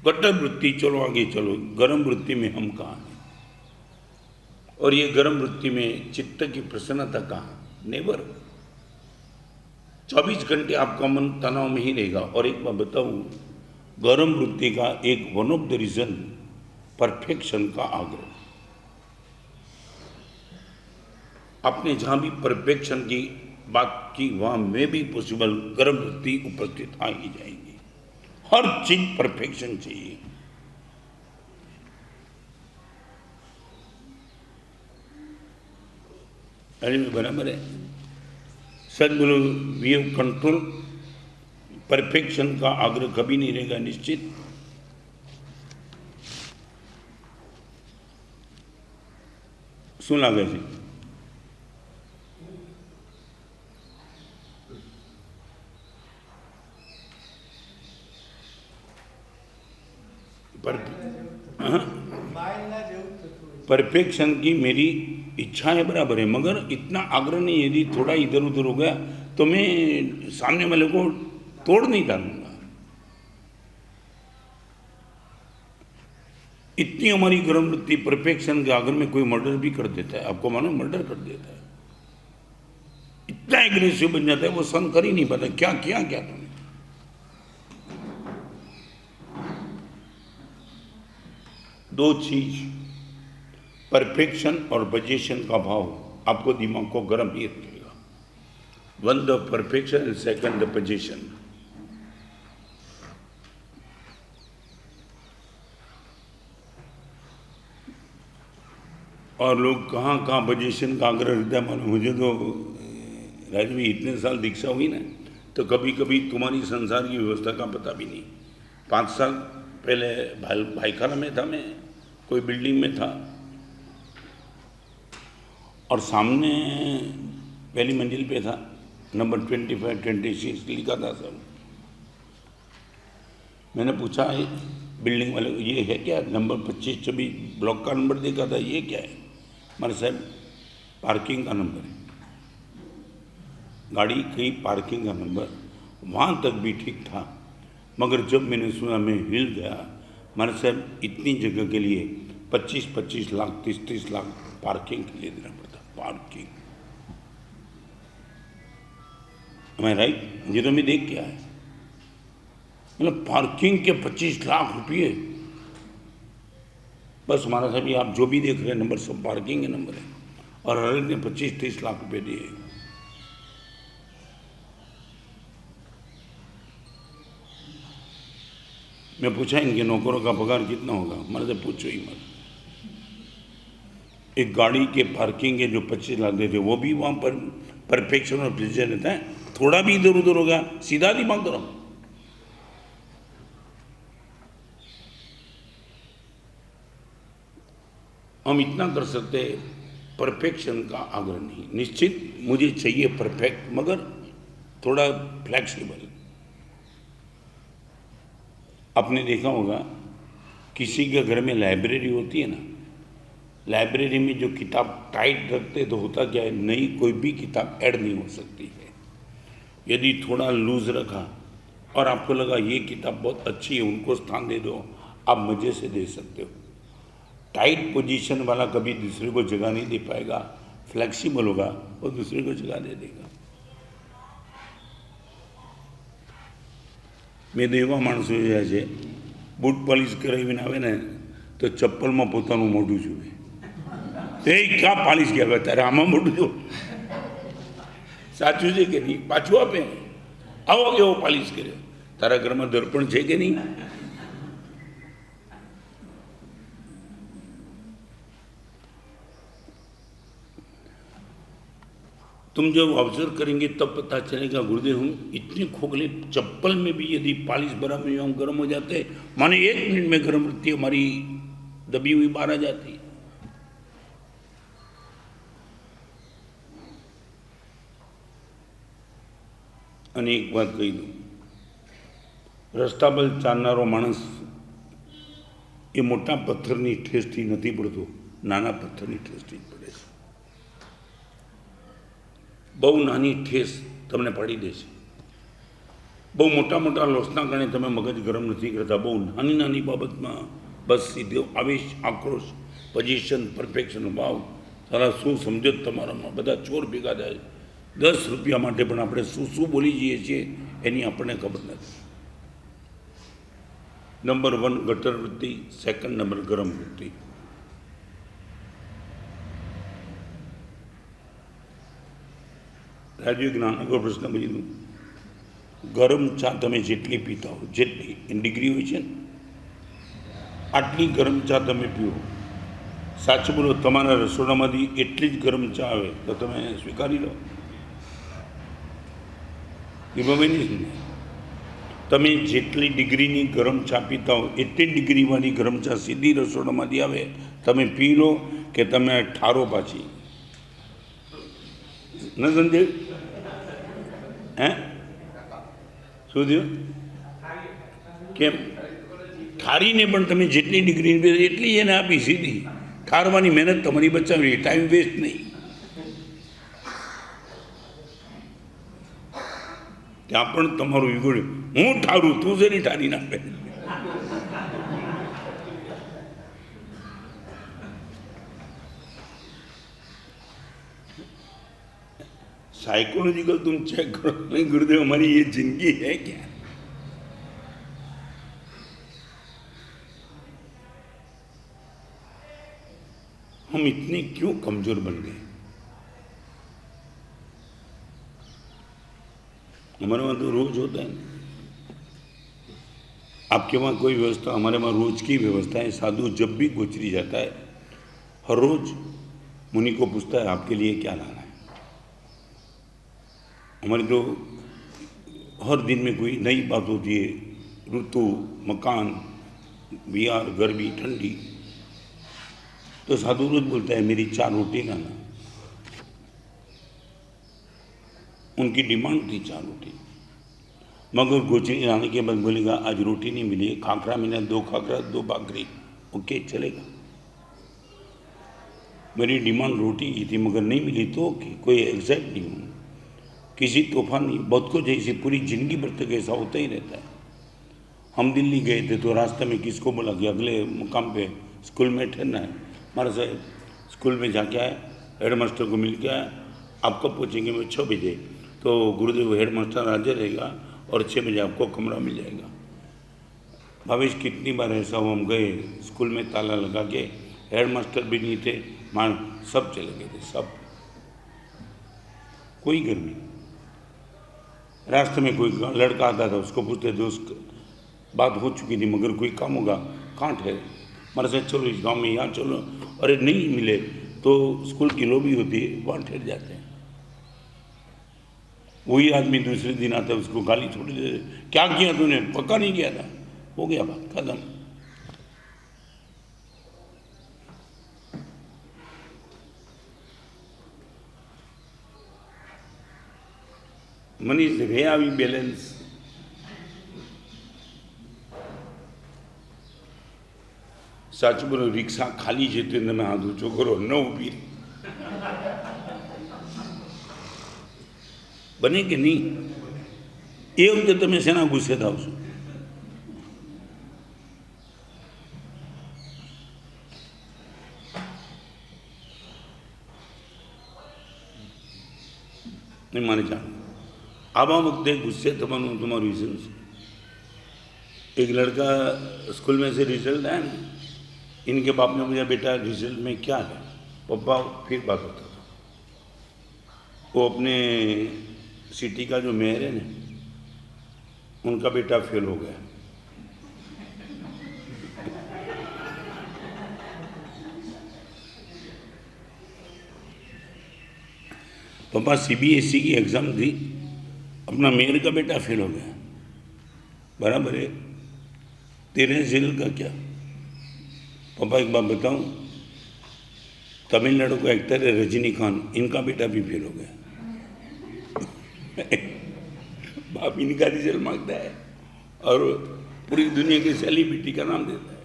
कट्टर वृत्ति, चलो आगे चलो, गर्म वृत्ति में हम कहाँ हैं? और ये गर्म वृत्ति में चित्त की प्रसन्नता कहाँ? नेवर। 24 घंटे आपका मन तनाव में ही रहेगा। और एक बात बताऊं, गर्म वृत्ति का एक one of the reason perfection का आग्रह। आपने जहां भी परफेक्शन की बात की वहां में भी पॉसिबल गर्म वृत्ति उपस्थित आ ही जाएंगी। हर चीज परफेक्शन चाहिए। अरे बराबर है, सच बोलो, वी हैव कंट्रोल। परफेक्शन का आग्रह कभी नहीं रहेगा निश्चित। सुन लागे जी, परफेक्शन की मेरी इच्छा है, बराबर है, मगर इतना आग्रह नहीं। यदि थोड़ा इधर उधर हो गया तो मैं सामने वाले को तोड़ नहीं डालूंगा। इतनी हमारी गर्म वृत्ति परफेक्शन के आग्रह में कोई मर्डर भी कर देता है, आपको मानो मर्डर कर देता है। इतना एग्रेसिव बन जाता है, वो सहन कर ही नहीं पाता। क्या किया क्या तुमने? दो चीज, परफेक्शन और पोजीशन का भाव आपको दिमाग को गर्म ही रखेगा। One the perfection and second the position. और लोग कहाँ कहाँ पोजीशन का आग्रह रहता है मालूम? मुझे तो राजवी इतने साल दीक्षा हुई ना, तो कभी कभी तुम्हारी संसार की व्यवस्था का पता भी नहीं। 5 साल पहले भाईखाना में था, मैं कोई बिल्डिंग में था और सामने पहली मंजिल पे था, नंबर 25 26 लिखा था सब। मैंने पूछा बिल्डिंग वाले को, ये है क्या? नंबर 25 26 ब्लॉक का नंबर देखा था, ये क्या है? हमारे साहब पार्किंग का नंबर है, गाड़ी की पार्किंग का नंबर। वहाँ तक भी ठीक था, मगर जब मैंने सुना मैं हिल गया। हमारे साहब इतनी जगह के लिए 25-25 लाख 30-30 लाख पार्किंग के लिए देना पड़ता। पार्किंग, मैं राइट? ये तो मैं देख के आया, मतलब पार्किंग के 25 लाख रुपये। बस हमारा साहब ये आप जो भी देख रहे हैं नंबर सब पार्किंग के नंबर है, और हर एक ने 25-30 लाख रुपये दिए। मैं पूछा इनके नौकरों का पगार कितना होगा? हमारे से पूछो ही मत। एक गाड़ी के पार्किंग के जो 25 लाख देते वो भी वहाँ पर परफेक्शन और प्रिसीजन रहता है। थोड़ा भी इधर उधर हो गया, सीधा दिमाग करो। हम इतना कर सकते, परफेक्शन का आग्रह नहीं। निश्चित मुझे चाहिए परफेक्ट, मगर थोड़ा फ्लेक्सिबल। आपने देखा होगा किसी के घर में लाइब्रेरी होती है ना, लाइब्रेरी में जो किताब टाइट रखते तो होता क्या है, नई कोई भी किताब ऐड नहीं हो सकती है। यदि थोड़ा लूज रखा और आपको लगा ये किताब बहुत अच्छी है, उनको स्थान दे दो, आप मज़े से दे सकते हो। टाइट पोजीशन वाला कभी दूसरे को जगह नहीं दे पाएगा, फ्लेक्सिबल होगा वो दूसरे को जगह दे देगा। મેં તો એવા માણસો જોયા છે, બૂટ પોલિશ કરાવીને આવે ને તો ચપ્પલમાં પોતાનું મોઢું જુએ, એ ક્યાં પાલિશ ગયા તારે આમાં મોઢું જો, સાચું છે કે નહીં? પાછું આપે, આવો કેવો પાલિશ કર્યો, તારા ઘરમાં દર્પણ છે કે નહીં? तुम जब ऑब्जर्व करेंगे तब पता चलेगा। गुरुदेव हम इतने खोखले चप्पल में भी यदि पालिश बराबर में हम गर्म हो जाते हैं, माने 1 मिनट में गर्म वृत्ति हमारी दबी हुई बाहर आ जाती है। અને એક વાત કહી દઉં, રસ્તા પર ચાલનારો માણસ એ મોટા પથ્થરની ઠેસથી નથી પડતો, નાના પથ્થરની ઠેસથી જ પડે છે। બહુ નાની ઠેસ તમને પડી દેશે। બહુ મોટા મોટા લોસના કારણે તમે મગજ ગરમ નથી કરતા, બહુ નાની નાની બાબતમાં બસ સીધો આવેશ, આક્રોશ, પોઝિશન, પરફેક્શન, ભાવ, સારા શું સમજો તમારામાં બધા ચોર ભેગા થાય. 10 રૂપિયા માટે પણ આપણે શું શું બોલી જઈએ છીએ એની આપણને ખબર નથી. નંબર 1 ગટર વૃત્તિ, સેકન્ડ નંબર ગરમ વૃત્તિ. રાજુ એક નાનકડો પ્રશ્ન પૂછ્યું, ગરમ ચા તમે જેટલી પીતા હો, જેટલી એની ડિગ્રી હોય છે ને, આટલી ગરમ ચા તમે પીવો, સાચું બોલો તમારા રસોડામાંથી એટલી જ ગરમ ચા આવે તો તમે સ્વીકારી લો? તમે જેટલી ડિગ્રીની ગરમ ચા પીતા હો એટલી ડિગ્રીવાળી ગરમ ચા સીધી રસોડામાંથી આવે, તમે પી લો કે તમે ઠારો પાછી? ન સમજે? હે શું થયું? કેમ ઠારીને પણ તમે જેટલી ડિગ્રી એટલી એને આપી સીધી? ઠારવાની મહેનત તમારી બચાવી, ટાઈમ વેસ્ટ નહીં. ત્યાં પણ તમારું વિગોડ્યું, હું ઠારું, તું જેની ઠારી નાખે. साइकोलॉजिकल तुम चेक करो. नहीं गुरुदेव, हमारी ये जिंदगी है क्या? हम इतने क्यों कमजोर बन गए? हमारे वहाँ तो रोज होता है ना. आपके वहाँ कोई व्यवस्था, हमारे वहाँ रोज की व्यवस्था है. साधु जब भी गुजरी जाता है, हर रोज मुनि को पूछता है आपके लिए क्या लाना है. हमारी तो हर दिन में कोई नई बात होती है, ऋतु, मकान, बिहार, गर्मी, ठंडी. तो साधु रोज बोलता है मेरी 4 रोटी लाना. उनकी डिमांड थी 4 रोटी. मगर गोचरी लाने के बाद बोलेगा आज रोटी नहीं मिली, खाखरा मिला, 2 खाखरा 2 भाकरी, ओके चलेगा. मेरी डिमांड रोटी की थी मगर नहीं मिली तो ओके, कोई एग्जैक्ट नहीं हूँ, किसी तोहफा नहीं. बहुत को जैसे पूरी जिंदगी भर तक ऐसा होता ही रहता है. हम दिल्ली गए थे तो रास्ते में किसको बोला कि अगले मुकाम पे स्कूल में ठहरना है. हमारा साहब स्कूल में जाके आए, हेड मास्टर को मिल के आया, आप कब पहुँचेंगे? मैं 6 बजे. तो गुरुदेव हेड मास्टर हाजिर रहेगा और 6 बजे आपको कमरा मिल जाएगा. भावेश कितनी बार ऐसा हो, हम गए स्कूल में ताला लगा के, हेड मास्टर भी नहीं थे, मान सब चले गए थे, सब, कोई घर नहीं. रास्ते में कोई लड़का आता था, उसको पूछते दोस्त बात हो चुकी थी मगर कोई काम होगा, कहाँ ठहरे? हमारे साथ चलो इस गांव में, यहाँ चलो. अरे नहीं मिले तो स्कूल की लॉबी होती है, वहाँ ठहर जाते हैं. वही आदमी दूसरे दिन आता है, उसको गाली छोड़ी दे, क्या किया तूने? पक्का नहीं किया था. हो गया बात खत्म. मनीष रे આવી બેલેન્સ. સાચું બોલો, રિક્ષા ખાલી છે તો તમે હાથ ઊંચો કરો, ન ઊભી બને કે નહીં? એ વખતે તમે શેના ગુસ્સે થાવ છો? नहीं माने जान आवा वक्त गुस्से तुम्हारा तुम्हारा रीजन. एक लड़का स्कूल में से रिजल्ट आया ना, इनके बाप ने मुझे बेटा रिजल्ट में क्या है? पप्पा फिर बात होता था. वो अपने सिटी का जो मेयर है ना, उनका बेटा फेल हो गया. पापा सीबीएसई की एग्ज़ाम दी, अपना मेयर का बेटा फेल हो गया. बराबर है, तेरे रिजल्ट का क्या? पापा एक बात बताऊं, तमिलनाडु का एक्टर है रजनीकांत, इनका बेटा भी फेल हो गया. बाप इनका रिजल्ट मांगता है और पूरी दुनिया की सेलिब्रिटी का नाम देता है.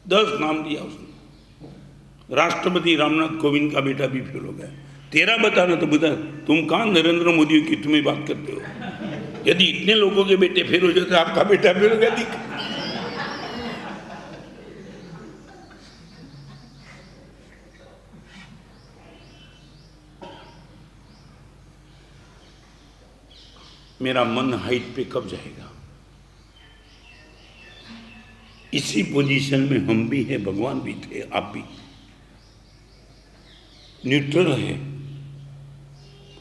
10 नाम दिया उसने. राष्ट्रपति रामनाथ कोविंद का बेटा भी फेल हो गया. तेरा बताना तो बता, तुम कहाँ नरेंद्र मोदी की तुम्हें बात करते हो? यदि इतने लोगों के बेटे फेल हो जाते तो आपका बेटा फेल हो गया। मेरा मन हाइट पे कब जाएगा? इसी पोजीशन में हम भी हैं, भगवान भी थे, आप भी। न्यूट्रल है।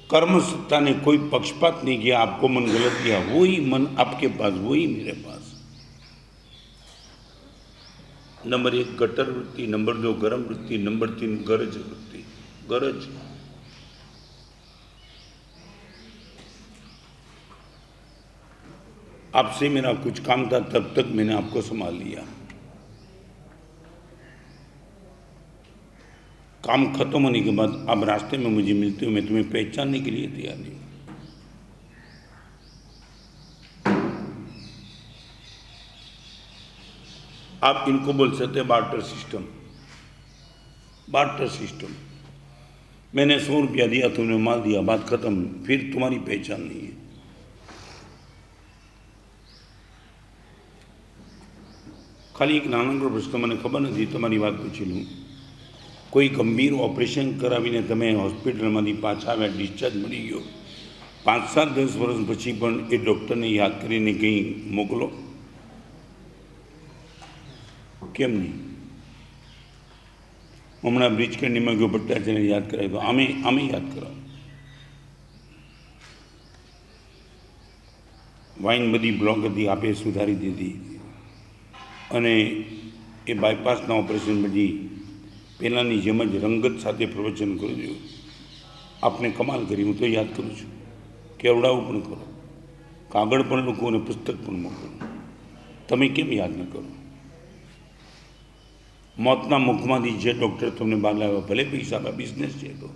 कर्म सत्ता ने कोई पक्षपात नहीं किया, आपको मन गलत किया, वही मन आपके पास, वही मेरे पास। नंबर 1 गटर वृत्ति, नंबर 2 गर्म वृत्ति, नंबर 3 गरज वृत्ति। गरज आपसे मेरा कुछ काम था, तब तक मैंने आपको संभाल लिया। काम खत्म होने के बाद अब रास्ते में मुझे मिलते हो, मैं तुम्हें पहचानने के लिए तैयार नहीं। आप इनको बोल सकते हैं बार्टर सिस्टम। Barter system. मैंने 100 रुपया दिया, तुमने माल दिया, बात खत्म, फिर तुम्हारी पहचान नहीं है। खाली एक नानकड़ो प्रश्न મને ખબર નથી, તમારી વાત પૂછી લઉં। કોઈ ગંભીર ઓપરેશન કરાવીને તમે હોસ્પિટલમાંથી પાછા આવ્યા, ડિસ્ચાર્જ મળી ગયો, 5, 7, 10 વર્ષ પછી પણ એ ડૉક્ટરને યાદ કરીને કંઈ મોકલો? કેમ નહીં? હમણાં બ્રિજ કેન્ડીમાં ગયો, ભટ્ટાચાર્યને યાદ કરાય તો આમે યાદ કરાવો। વાઇન બધી બ્લોક હતી, આપે સુધારી દીધી અને એ બાયપાસના ઓપરેશન પછી પહેલાંની જેમ જ રંગત સાથે પ્રવચન કરી દઉં। આપને કમાલ કરી, હું તો યાદ કરું છું, કેવડાવું પણ કરો, કાગળ પણ લખો અને પુસ્તક પણ મોકલો, તમે કેમ યાદ ન કરો? મોતના મુખમાંથી જે ડૉક્ટર તમને બહાર લાવ્યા, ભલે પૈસા આપ્યા, બિઝનેસ છે તો,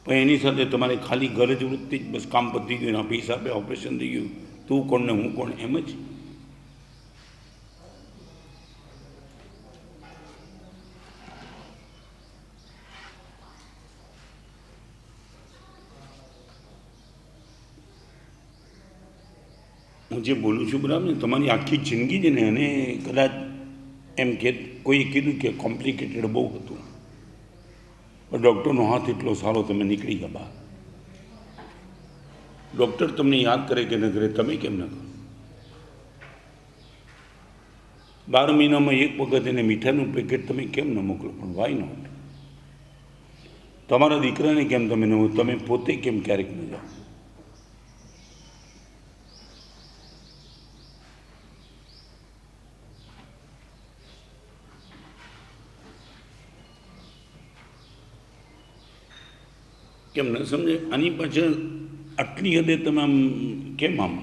પણ એની સાથે તમારે ખાલી ગરજ વૃત્તિ જ, બસ કામ પતી ગયું, એના પૈસા આપ્યા, ઓપરેશન થઈ ગયું, તું કોણ ને હું કોણ, એમ જ। હું જે બોલું છું બરાબર ને, તમારી આખી જિંદગી જ ને, અને કદાચ એમ કે કોઈએ કીધું કે કોમ્પ્લિકેટેડ બહુ હતું, પણ ડૉક્ટરનો હાથ એટલો સારો, તમે નીકળી ગયા બહાર। ડૉક્ટર તમને યાદ કરે કે ન કરે, તમે કેમ ન કરો? 12 મહિનામાં એક વખત એને મીઠાનું પેકેટ તમે કેમ ન મોકલો? પણ વાય નોટ? તમારા દીકરાને કેમ તમે ન, તમે પોતે કેમ ક્યારેક ન જાઓ? કેમ ન સમજે? આની પાછળ આટલી હદે તમે આમ કેમ આમ?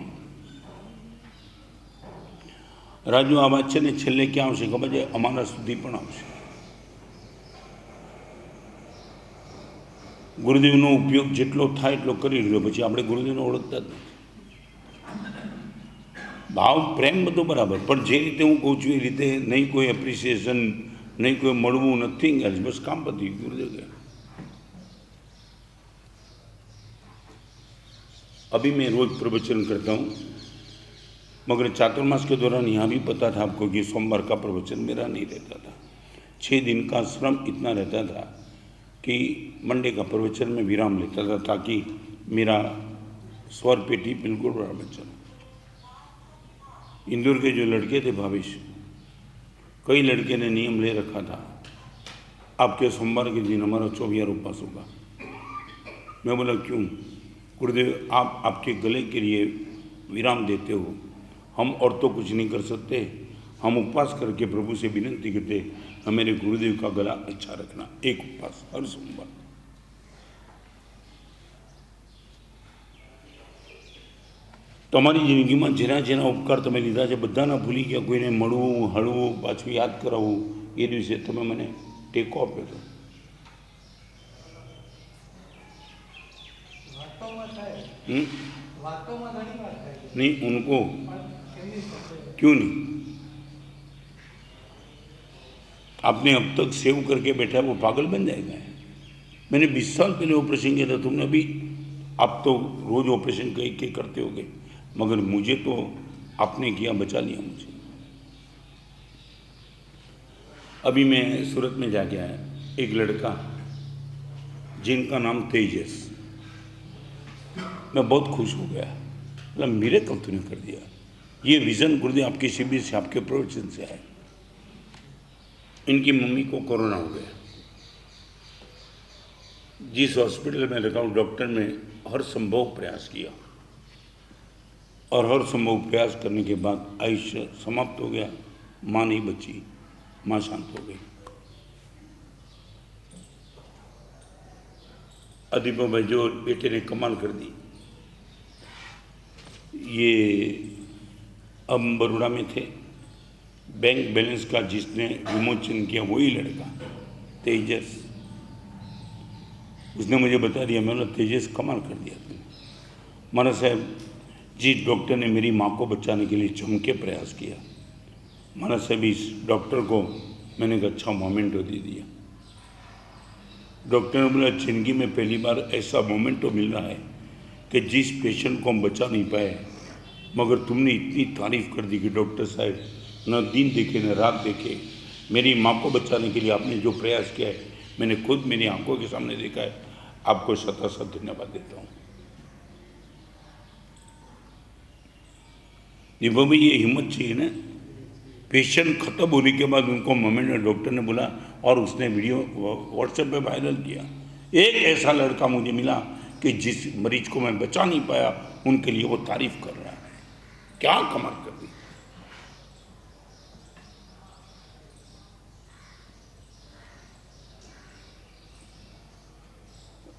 રાજુ, આ વાત છે ને છેલ્લે ક્યાં આવશે ખબર છે? અમારા સુધી પણ આવશે। ગુરુદેવનો ઉપયોગ જેટલો થાય એટલો કરી લીધો, પછી આપણે ગુરુદેવને ઓળખતા જ નથી। ભાવ પ્રેમ બધો બરાબર, પણ જે રીતે હું કહું છું એ રીતે નહીં, કોઈ એપ્રિસિએશન નહીં, કોઈ મળવું, નથિંગ એલ્સ, બસ કામ પતી ગયું, ગુરુદેવ ગયા। अभी मैं रोज़ प्रवचन करता हूँ, मगर चातुर्मास के दौरान यहाँ भी पता था आपको कि सोमवार का प्रवचन मेरा नहीं रहता था। 6 दिन का श्रम इतना रहता था कि मंडे का प्रवचन में विराम लेता था, ताकि मेरा स्वर पेटी बिल्कुल बराबर चले। इंदौर के जो लड़के थे भावेश, कई लड़के ने नियम ले रखा था, आपके सोमवार के दिन हमारा 24 उपवास होगा। मैं बोला क्यों? गुरुदेव, आप आपके गले के लिए विराम देते हो, हम और तो कुछ नहीं कर सकते, हम उपवास करके प्रभु से विनती करते हैं मेरे गुरुदेव का गला अच्छा रखना, एक उपवास हर सोमवार। તમારી જિંદગીમાં જેના જેના ઉપકાર તમે લીધા છે બધાના ભૂલી ગયા, કોઈને મળવું, હળવું, પાછું યાદ કરાવવું, એ દિવસે તમે મને ટેકો આપ્યો હતો। नहीं, उनको क्यों नहीं? आपने अब तक सेव करके बैठा, वो पागल बन जाएगा। मैंने 20 साल पहले ऑपरेशन किया था, तुमने अभी आप तो रोज ऑपरेशन कई के करते होगे, मगर मुझे तो आपने किया, बचा लिया मुझे। अभी मैं सूरत में जाके आया, एक लड़का जिनका नाम तेजस, मैं बहुत खुश हो गया, मतलब मेरे कल तूने कर दिया। ये विजन गुरुदेव आपके शिविर से, आपके प्रवचन से आए। इनकी मम्मी को कोरोना हो गया, जिस हॉस्पिटल में रखा हूँ डॉक्टर ने हर संभव प्रयास किया, और हर संभव प्रयास करने के बाद आयुष्य समाप्त हो गया। माँ नहीं बची, माँ शांत हो गई। अदीप भाई जो बेटे ने कमाल कर दी, ये अब बड़ोड़ा में थे, बैंक बैलेंस का जिसने विमोचन किया वही लड़का तेजस, उसने मुझे बता दिया। मैंने बोला तेजस कमाल कर दिया तुमने। महाराज साहब जी, डॉक्टर ने मेरी माँ को बचाने के लिए जम के प्रयास किया। महाराज साहब इस डॉक्टर को मैंने एक अच्छा मोमेंटो दे दिया। डॉक्टर ने बोला जिंदगी में पहली बार ऐसा मोमेंटो मिल रहा है कि जिस पेशेंट को हम बचा नहीं पाए, मगर तुमने इतनी तारीफ कर दी कि डॉक्टर साहब न दिन देखे न रात देखे, मेरी माँ को बचाने के लिए आपने जो प्रयास किया है मैंने खुद मेरी आंखों के सामने देखा है। आपको शत धन्यवाद देता हूँ। ये वो भी ये हिम्मत चाहिए ना। पेशेंट खत्म होने के बाद उनको मोमेंट में डॉक्टर ने बोला, और उसने वीडियो व्हाट्सएप पे वायरल किया। एक ऐसा लड़का मुझे मिला कि जिस मरीज को मैं बचा नहीं पाया उनके लिए वो तारीफ कर रहा है। क्या कमाल कर दी।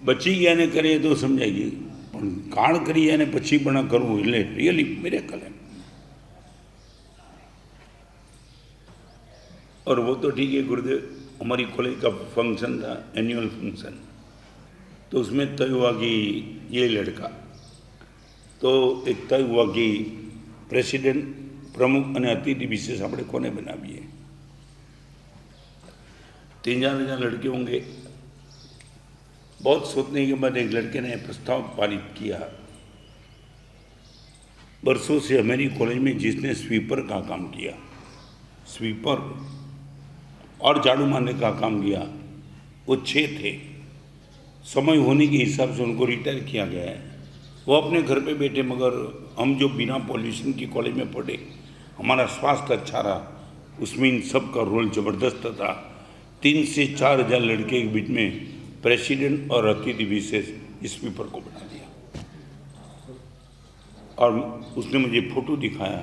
बची गया ने करे तो समझाइए, पण काण करी અને પછી પણ કરવું એટલે રિયલી મિરેકલ है। और वो तो ठीक है गुरुदेव, हमारी कॉलेज का फंक्शन था, एनुअल फंक्शन, तो उसमें तय हुआ कि ये लड़का, तो एक तय हुआ कि प्रेसिडेंट प्रमुख અને अतिथि विशेष આપણે કોને બનાવીએ। 3,000 लड़के होंगे। बहुत सोचने के बाद एक लड़के ने प्रस्ताव पारित किया, बरसों से हमारी कॉलेज में जिसने स्वीपर का काम किया, स्वीपर और झाड़ू मारने का काम किया, वो 6 थे। समय होने के हिसाब से उनको रिटायर किया गया है। वो अपने घर पे बैठे, मगर हम जो बिना पॉल्यूशन की कॉलेज में पढ़े, हमारा स्वास्थ्य अच्छा रहा, उसमें इन सब का रोल ज़बरदस्त था। 3 से 4,000 लड़के के बीच में प्रेसिडेंट और अतिथि विशेष स्पीकर को बना दिया। और उसने मुझे फोटो दिखाया,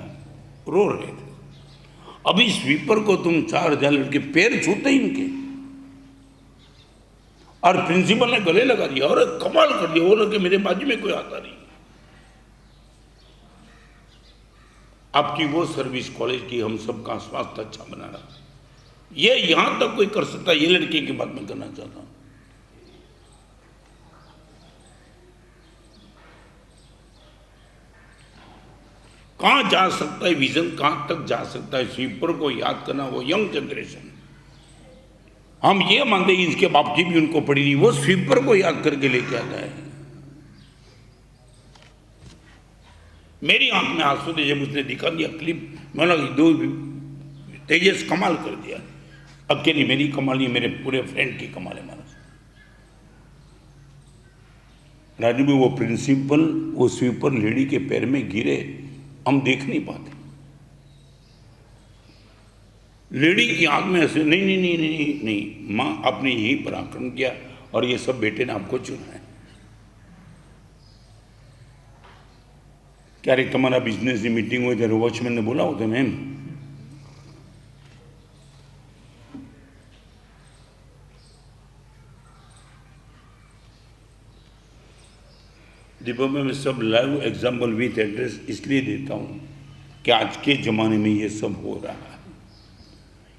रो रहे थे। अभी स्वीपर को तुम 4,000 लड़के पैर छूते ही इनके, और प्रिंसिपल ने गले लगा दिया और कमाल कर दिया। वो लगे मेरे बाजू में कोई आता नहीं। आपकी वो सर्विस कॉलेज की हम सबका स्वास्थ्य अच्छा बना रहा, ये यहां तक कोई कर सकता है। ये लड़के की बात मैं करना चाहता हूं। कहां जा सकता है विजन, कहां तक जा सकता है। स्वीपर को याद करना, वो यंग जनरेशन, हम ये मानते हैं इसके बाप की भी उनको पड़ी नहीं, वो स्वीपर को याद करके लेके आता है। मेरी आंख में आंसू थे जब उसने दिखा दिया क्लिप। मैंने दो तेजस कमाल कर दिया। अकेली मेरी कमाल नहीं, मेरे पूरे फ्रेंड की कमाल है। महाराज राजू में वो प्रिंसिपल वो स्वीपर लेडी के पैर में गिरे, हम देख नहीं पाते। लेडी की आंख में ऐसे नहीं नहीं नहीं नहीं नहीं, नहीं। माँ आपने यही पराक्रम किया और ये सब बेटे ने आपको चुना है। क्यारेक तमारा बिजनेस की मीटिंग हो ત્યારે वॉचमैन ने बोला होता मैम, दीपक में मैं सब लाइव एग्जाम्पल विथ एड्रेस इसलिए देता हूँ कि आज के ज़माने में ये सब हो रहा है।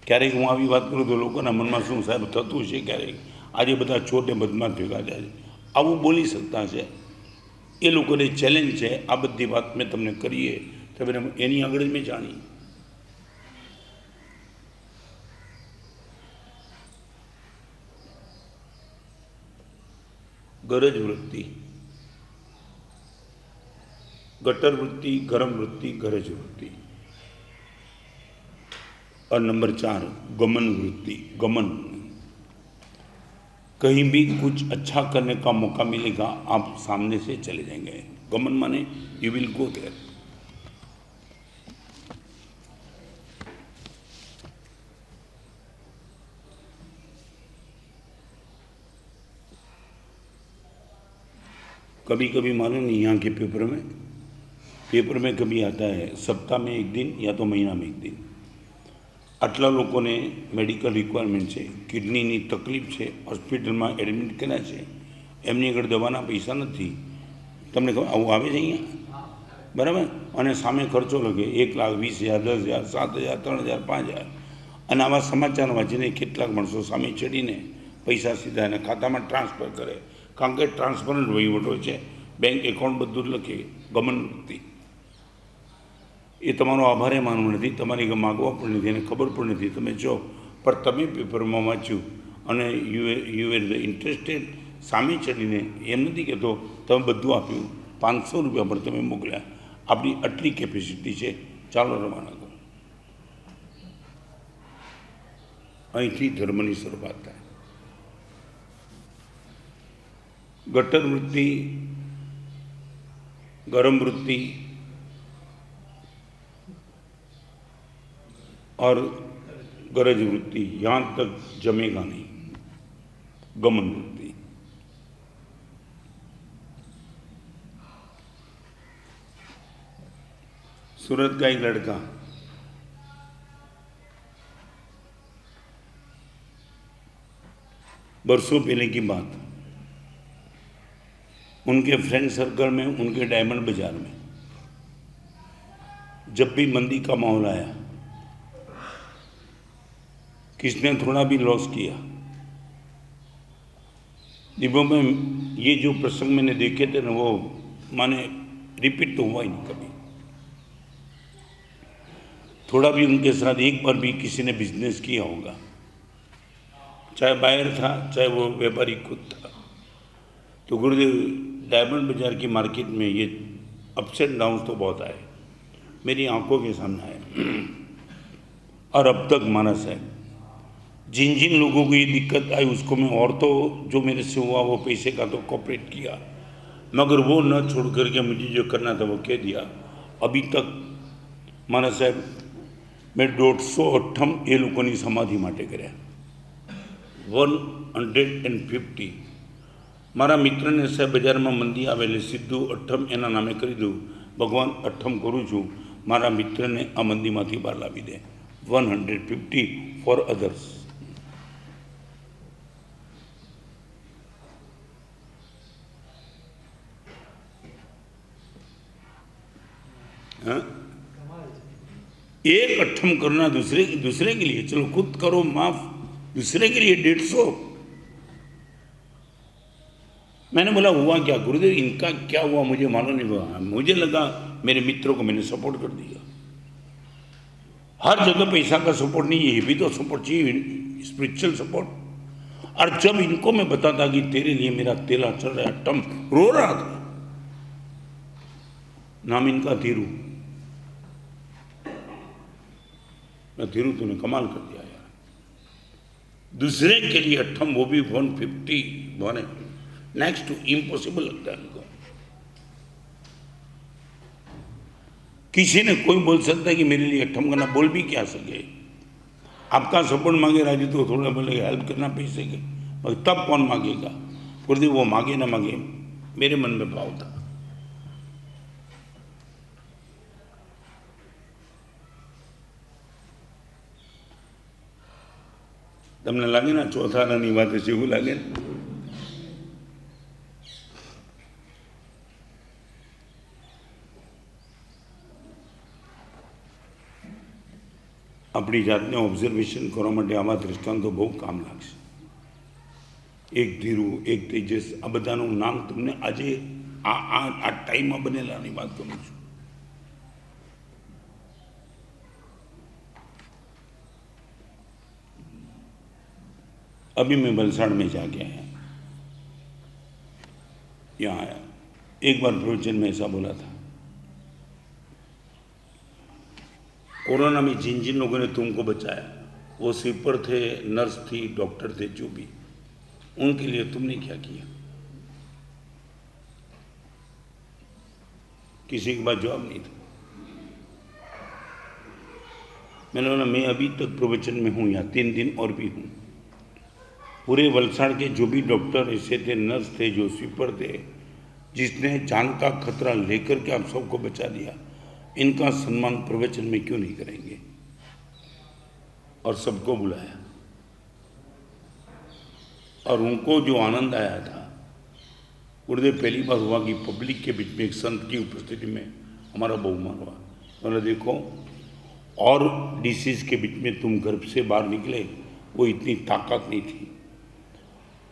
क्यारेक हूँ આવી વાત કરું તો લોકોના મનમાં શું સાહેબ થતું છે, ક્યારેક આજે બધા ચોર ને બદમાશ ભેગા થાય છે, આવું બોલી શકતા છે। એ લોકોને ચેલેન્જ છે। આ બધી વાત મેં તમને કરીએ તો એની આગળ જ મેં જાણી। ગરજ વૃત્તિ गटर वृत्ति, गरम वृत्ति, गरज वृत्ति। और नंबर 4 गमन वृत्ति, गमन। कहीं भी कुछ अच्छा करने का मौका मिलेगा, आप सामने से चले जाएंगे। गमन माने यू विल गो देयर। कभी कभी मालूम नहीं, यहाँ के पेपर में कभी आता है सप्ताह में एक दिन या तो महीना में एक दिन, આટલા લોકોને મેડિકલ રિક્વાયરમેન્ટ છે, કિડનીની તકલીફ છે, હોસ્પિટલમાં એડમિટ કર્યા છે, એમની આગળ દવાના પૈસા નથી. તમને ખબર આવું આવે છે અહીંયા, બરાબર? અને સામે ખર્ચો લગે 1,20,000, 10,000, 7,000, 3,000, 5,000. અને આવા સમાચાર વાંચીને કેટલાક માણસો સામે ચડીને પૈસા સીધા એના ખાતામાં ટ્રાન્સફર કરે, કારણ કે ટ્રાન્સપરન્ટ વહીવટો છે, બેંક એકાઉન્ટ બધું જ લખે. ગમન વૃત્તિ એ તમારો આભારે માનવું નથી, તમારી માગવા પણ નથી, એને ખબર પણ નથી, તમે જો પણ તમે પેપરમાં વાંચ્યું અને યુ આર ઇન્ટરેસ્ટેડ, સામે ચડીને એમ નથી કહેતો તમે બધું આપ્યું, 500 રૂપિયા પર તમે મોકલ્યા, આપણી આટલી કેપેસિટી છે, ચાલો રવાના કરો. અહીંથી ધર્મની શરૂઆત થાય. ગટર વૃત્તિ, गरम वृत्ति और गरज वृत्ति यहाँ तक जमेगा नहीं. गमन वृत्ति. सूरत का एक लड़का बरसों पहले की बात, उनके फ्रेंड सर्कल में, उनके डायमंड बाजार में जब भी मंदी का माहौल आया, किसने थोड़ा भी लॉस किया, दिनों में ये जो प्रसंग मैंने देखे थे ना, वो माने रिपीट तो हुआ ही नहीं कभी. थोड़ा भी उनके साथ एक बार भी किसी ने बिजनेस किया होगा, चाहे बायर था, चाहे वो व्यापारी खुद था. तो गुरुदेव, डायमंड बाजार की मार्केट में ये अप्स एंड डाउन्स तो बहुत आए, मेरी आंखों के सामने आए. और अब तक माना साहब, जिन जिन लोगों को ये दिक्कत आई उसको मैं, और तो जो मेरे से हुआ वो पैसे का तो कॉपरेट किया, मगर वो न छोड़ करके मुझे जो करना था वो कह दिया. अभी तक माना साहब मैं 150 એ લોકોની સમાધિ માટે કર્યા, 150. મારા મિત્રને સાહેબ બજારમાં મંદી આવેલી, સીધું 8 એના નામે કરી દઉં, ભગવાન 8 કરું છું, મારા મિત્રને આ મંદીમાંથી બહાર લાવી દે. 150 ફોર અધર્સ. हाँ, एक 8 करना दूसरे के लिए, चलो खुद करो माफ, दूसरे के लिए 150. मैंने बोला हुआ क्या गुरुदेव, इनका क्या हुआ मुझे मालूम नहीं हुआ. मुझे लगा मेरे मित्रों को मैंने सपोर्ट कर दिया. हर जगह पैसा का सपोर्ट नहीं, ये भी तो सपोर्ट चाहिए, स्पिरिचुअल सपोर्ट. और जब इनको मैं बताता कि तेरे लिए मेरा तेला चल रहा है, टम रो रहा था. नाम इनका धीरू. धीरू तूने कमाल कर दिया यार, दूसरे के लिए 8, वो भी 150 बने, नेक्स्ट टू इम्पॉसिबल लगता है उनको. किसी ने कोई बोल सकता है कि मेरे लिए 8 करना, बोल भी क्या सके. आपका सपोर्ट मांगे राजू तो थोड़ा बोले हेल्प करना पैसे के, मगर तब कौन मांगेगा गुरुदेव, वो मांगे ना मांगे, मेरे मन में भाव था. તમને લાગે ને ચોથાની વાત છે, એવું લાગે ને? આપણી જાતને ઓબ્ઝર્વેશન કરવા માટે આવા દૃષ્ટાંતો બહુ કામ લાગશે. એક ધીરુ, એક તેજસ, આ બધાનું નામ તમને આજે આ ટાઈમમાં બનેલાની વાત કરું છું. अभी मैं वलसाड़ में जाके आया, यहाँ आया, एक बार प्रवचन में ऐसा बोला था, कोरोना में जिन जिन लोगों ने तुमको बचाया, वो स्वीपर थे, नर्स थी, डॉक्टर थे, जो भी, उनके लिए तुमने क्या किया? किसी के पास जवाब नहीं था। मैंने बोला मैं अभी तक प्रवचन में हूँ, यहाँ 3 दिन और भी हूँ। पूरे वलसाड़ के जो भी डॉक्टर ऐसे थे, नर्स थे, जो स्वीपर थे, जिसने जान का खतरा लेकर के आप सबको बचा दिया, इनका सम्मान प्रवचन में क्यों नहीं करेंगे? और सबको बुलाया, और उनको जो आनंद आया था, गुरुदेव पहली बार हुआ कि पब्लिक के बीच में एक संत की उपस्थिति में हमारा बहुमान हुआ। मैंने देखो, और डिसीज के बीच में तुम गर्भ से बाहर निकले, वो इतनी ताकत नहीं थी।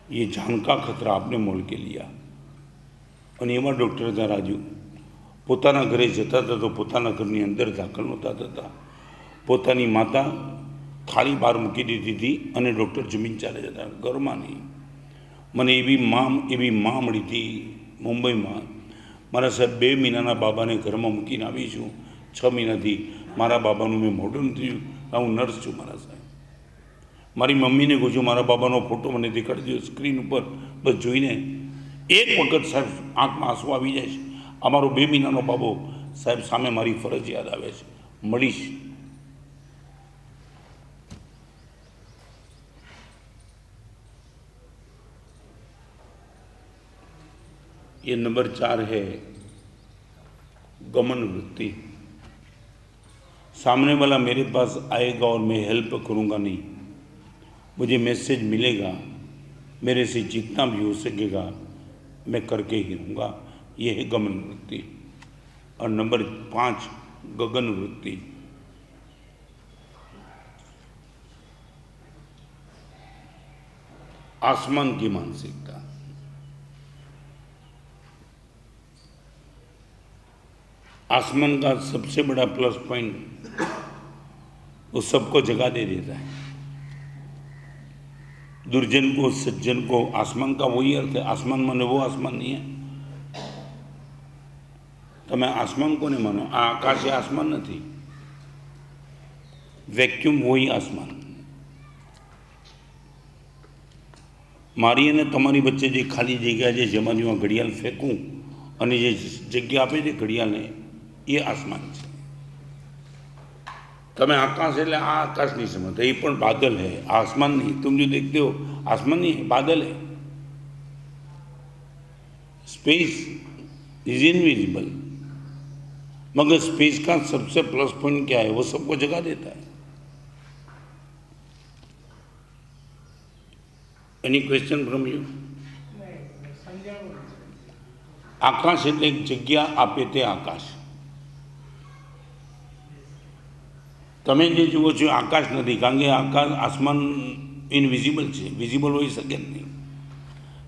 ये जान का खतरा आपने मोल के लिया। અને એવા ડૉક્ટર હતા રાજુ, પોતાના ઘરે જતા હતા તો પોતાના ઘરની અંદર દાખલ નહોતા થતા, પોતાની માતા થાળી બહાર મૂકી દીધી હતી અને ડૉક્ટર જમીન ચાલે જતા, ઘરમાં નહીં। મને એવી મા મળી હતી મુંબઈમાં। મારા સાહેબ 2 મહિનાના બાબાને ઘરમાં મૂકીને આવી છું। 6 મહિનાથી મારા બાબાનું મેં મોઢું નથી જોયું। હું નર્સ છું મારા સાહેબ। મારી મમ્મીને કહું છું મારા બાબાનો ફોટો મને દેખાડી દો સ્ક્રીન ઉપર, બસ જોઈને એક વખત સાહેબ આંખમાં આંસુ આવી જાય છે। અમારો 2 મહિનાનો બાબો સાહેબ સામે મારી ફરજ યાદ આવે છે, મળીશ। ये नंबर 4 है गमन वृत्ति। सामने वाला मेरे पास आएगा और मैं हेल्प करूँगा नहीं, मुझे मैसेज मिलेगा, मेरे से जितना भी हो सकेगा मैं करके ही रहूँगा, ये है गमन वृत्ति। और नंबर 5 गगन वृत्ति। आसमान की मानसिकता। आसमान का सबसे बड़ा प्लस पॉइंट, वो सबको जगा दे देता है। दुर्जन को, सज्जन को। आसमान का वही अर्थ है। आसमान माने वो आसमान नहीं है। તમે આસમાન કોને માનો? આ આકાશ એ આસમાન નથી। વેક્યુમ વહી આસમાન। મારી અને તમારી વચ્ચે જે ખાલી જગ્યા છે, જેમાંથી હું ઘડિયાળ ફેંકું અને જે જગ્યા આપે છે ઘડિયાળને, એ આસમાન છે। તમે आकाश એટલે આ આકાશ नहीं समझते, ये પણ बादल है, आसमान नहीं। तुम जो देखते हो आसमान नहीं है, बादल है। स्पेस इज इनविजिबल, मगर स्पेस का सबसे प्लस पॉइंट क्या है? वो सबको जगा देता है। Any question from you? आकाश એટલે એક જગ્યા આપે તે આકાશ। તમે જે જુઓ છો આકાશ નથી, કારણ કે આકાશ, આસમાન ઇનવિઝિબલ છે, વિઝિબલ હોઈ શકે જ નહીં।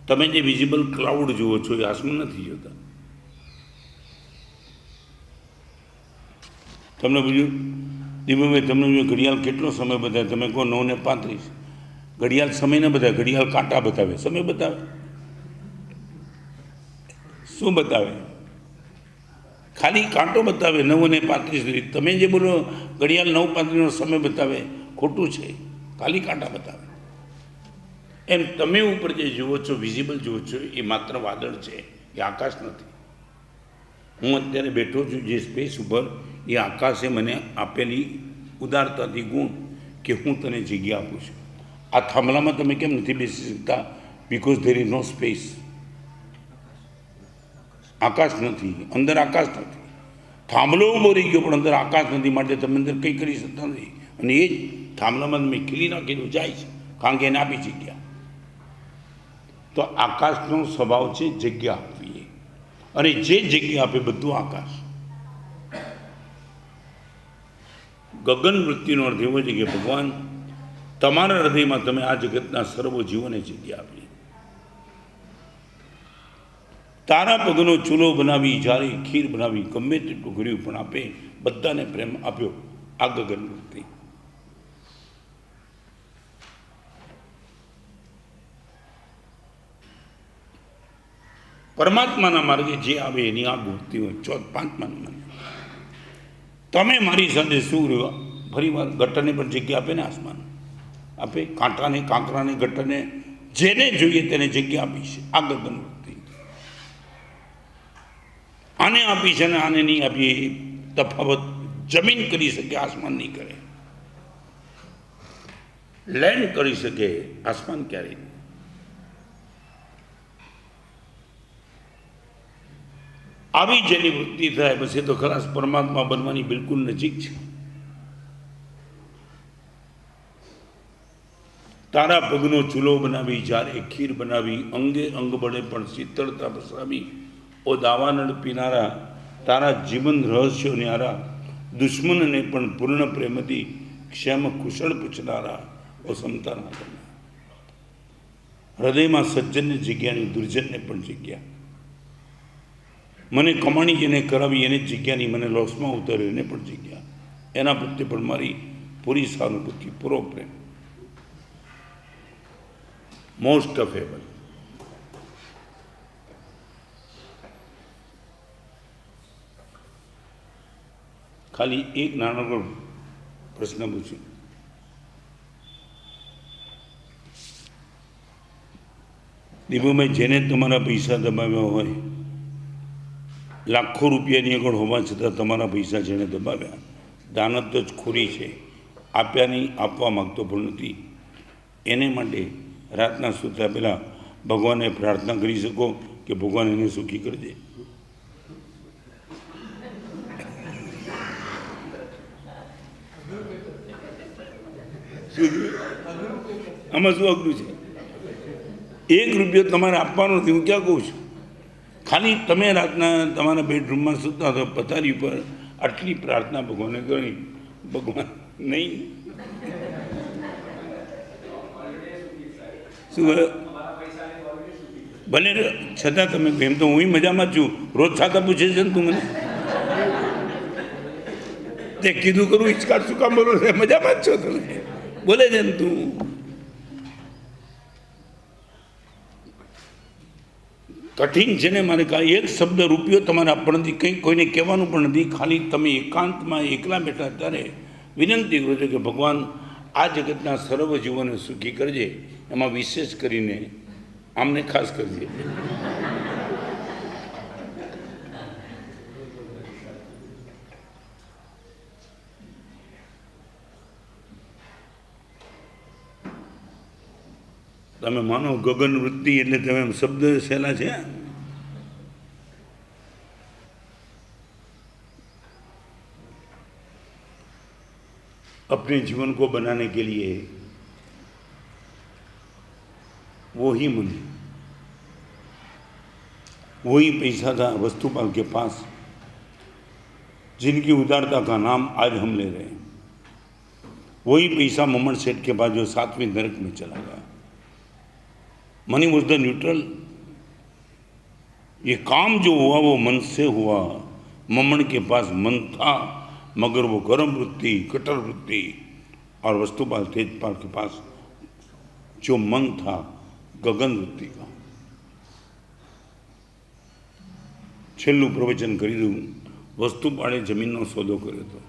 તમે જે વિઝિબલ ક્લાઉડ જુઓ છો એ આસમાન નથી જોતા। તમને પૂછ્યું દીપકભાઈ, તમને ઘડિયાળ કેટલો સમય બતાવે? તમે કહો 9:35। ઘડિયાળ સમય ન બતાવે, ઘડિયાળ કાંટા બતાવે, સમય બતાવે। શું બતાવે? ખાલી કાંટો બતાવે 9:35। તમે જે બોલો ઘડિયાળ 9:35નો સમય બતાવે, ખોટું છે, ખાલી કાંટા બતાવે। એમ તમે ઉપર જે જુઓ છો, વિઝિબલ જુઓ છો, એ માત્ર વાદળ છે, એ આકાશ નથી। હું અત્યારે બેઠો છું જે સ્પેસ ઉપર, એ આકાશે મને આપેલી ઉદારતાથી ગુણ કે હું તને જગ્યા આપું છું। આ થાંભલામાં તમે કેમ નથી બેસી શકતા? Because there is no space. આકાશ નથી, અંદર આકાશ નથી। થાંભલો ઊભો રહી ગયો પણ અંદર આકાશ નથી, માટે તમે અંદર કંઈ કરી શકતા નથી। અને એ જ થાંભલામાં તમે ખીલી નાખેલું જાય છે, કારણ કે એને આપી જગ્યા। તો આકાશનો સ્વભાવ છે જગ્યા આપવી, અને જે જગ્યા આપે બધું આકાશ। ગગન વૃત્તિનો અર્થ એવો છે કે ભગવાન તમારા હૃદયમાં તમે આ જગતના સર્વ જીવોને જગ્યા આપી। તારા પગનો ચૂલો બનાવી, જ્યારે ખીર બનાવી, ગમે તેટલું ઘડ્યું પણ આપે, બધાને પ્રેમ આપ્યો। આ ગગન વૃત્તિ। પરમાત્માના માર્ગે જે આવે એની આ વૃત્તિ હોય। 5મા નંબર તમે મારી સાથે શું રહ્યો? ફરી વાર ગટરને પણ જગ્યા આપે ને આસમાન આપે, કાંટાને કાંકરાને ગટરને જેને જોઈએ તેને જગ્યા આપી છે. આ ગગન વૃત્તિ આને આપી છે ને આને નહીં આપી. તફાવત જમીન કરી શકે, આસમાન નહીં કરે. લેન્ડ કરી શકે, આસમાન ક્યારેય નહીં. આવી જેની વૃત્તિ થાય પછી તો ખલાસ પરમાત્મા બનવાની બિલકુલ નજીક છે. તારા પગનો ચૂલો બનાવી, જ્યારે ખીર બનાવી, અંગે અંગ બળે પણ શીતળતા પસરાવી. ઓ દાવાનળ પીનારા, તારા જીવન રહસ્યો ન્યારા, દુશ્મનને પણ પૂર્ણ પ્રેમથી ક્ષેમ કુશળ પૂછનારા. ઓ સમતાના કરનારા, હૃદયમાં સજ્જનને જગ્યાની, દુર્જનને પણ જગ્યા. મને કમાણી જેને કરાવી એને જગ્યાની, મને લોસમાં ઉતાર્યો એને પણ જગ્યા. એના પ્રત્યે પણ મારી પૂરી સહાનુભૂતિ, પૂરો પ્રેમ. મોસ્ટ અફેબલ. ખાલી એક નાનકડો પ્રશ્ન પૂછ્યો. દીપુભાઈ, જેને તમારા પૈસા દબાવ્યા હોય, લાખો રૂપિયાની આગળ હોવા છતાં તમારા પૈસા જેણે દબાવ્યા, દાનત જ ખોરી છે. આપ્યા નહીં, આપવા માગતો પણ નથી. એને માટે રાતના સૂતા પહેલાં ભગવાનને પ્રાર્થના કરી શકો કે ભગવાન એને સુખી કરજે. આમાં શું અઘરું છે? 1 રૂપિયો તમારે આપવાનો નથી. હું ક્યાં કહું છું? ખાલી તમે રાતના તમારા બેડરૂમમાં સૂતા તો પથારી ઉપર આટલી પ્રાર્થના ભગવાનને કરી, ભગવાન નહીં શું ભલે છતાં તમે એમ તો હું મજામાં જ છું. રોજ છાતા પૂછે છે ને તું મને, તે કીધું કરું હિચકાટ શું કામ બોલો? મજામાં જ છો તમે, બોલે છે ને તું. કઠિન છે ને મારે કાંઈ એક શબ્દ રૂપિયો તમારે આપવાનો નથી, કંઈ કોઈને કહેવાનું પણ નથી. ખાલી તમે એકાંતમાં એકલા બેઠા ત્યારે વિનંતી કરો છો કે ભગવાન આ જગતના સર્વ જીવોને સુખી કરજે, એમાં વિશેષ કરીને આમને ખાસ કરજે. તમે માનો ગગન વૃત્તિ એટલે તમે એમ શબ્દ સહેલા છે. अपने जीवन को बनाने के लिए वो ही मन, वही पैसा था वस्तुपाल के पास, जिनकी उदारता का नाम आज हम ले रहे हैं. वही पैसा ममन सेठ के पास जो 7वीं नरक में चला गया. Money was the neutral. ये काम जो हुआ वो मन से हुआ. ममन के पास मन था, मगर वो गर्म वृत्ति, कटर वृत्ति, और वस्तुपाल तेजपाल के पास जो मन था गगन वृत्ति का. છેલ્લું પ્રવચન કરી દઉં. વસ્તુપાળે જમીનનો સોદો કર્યો હતો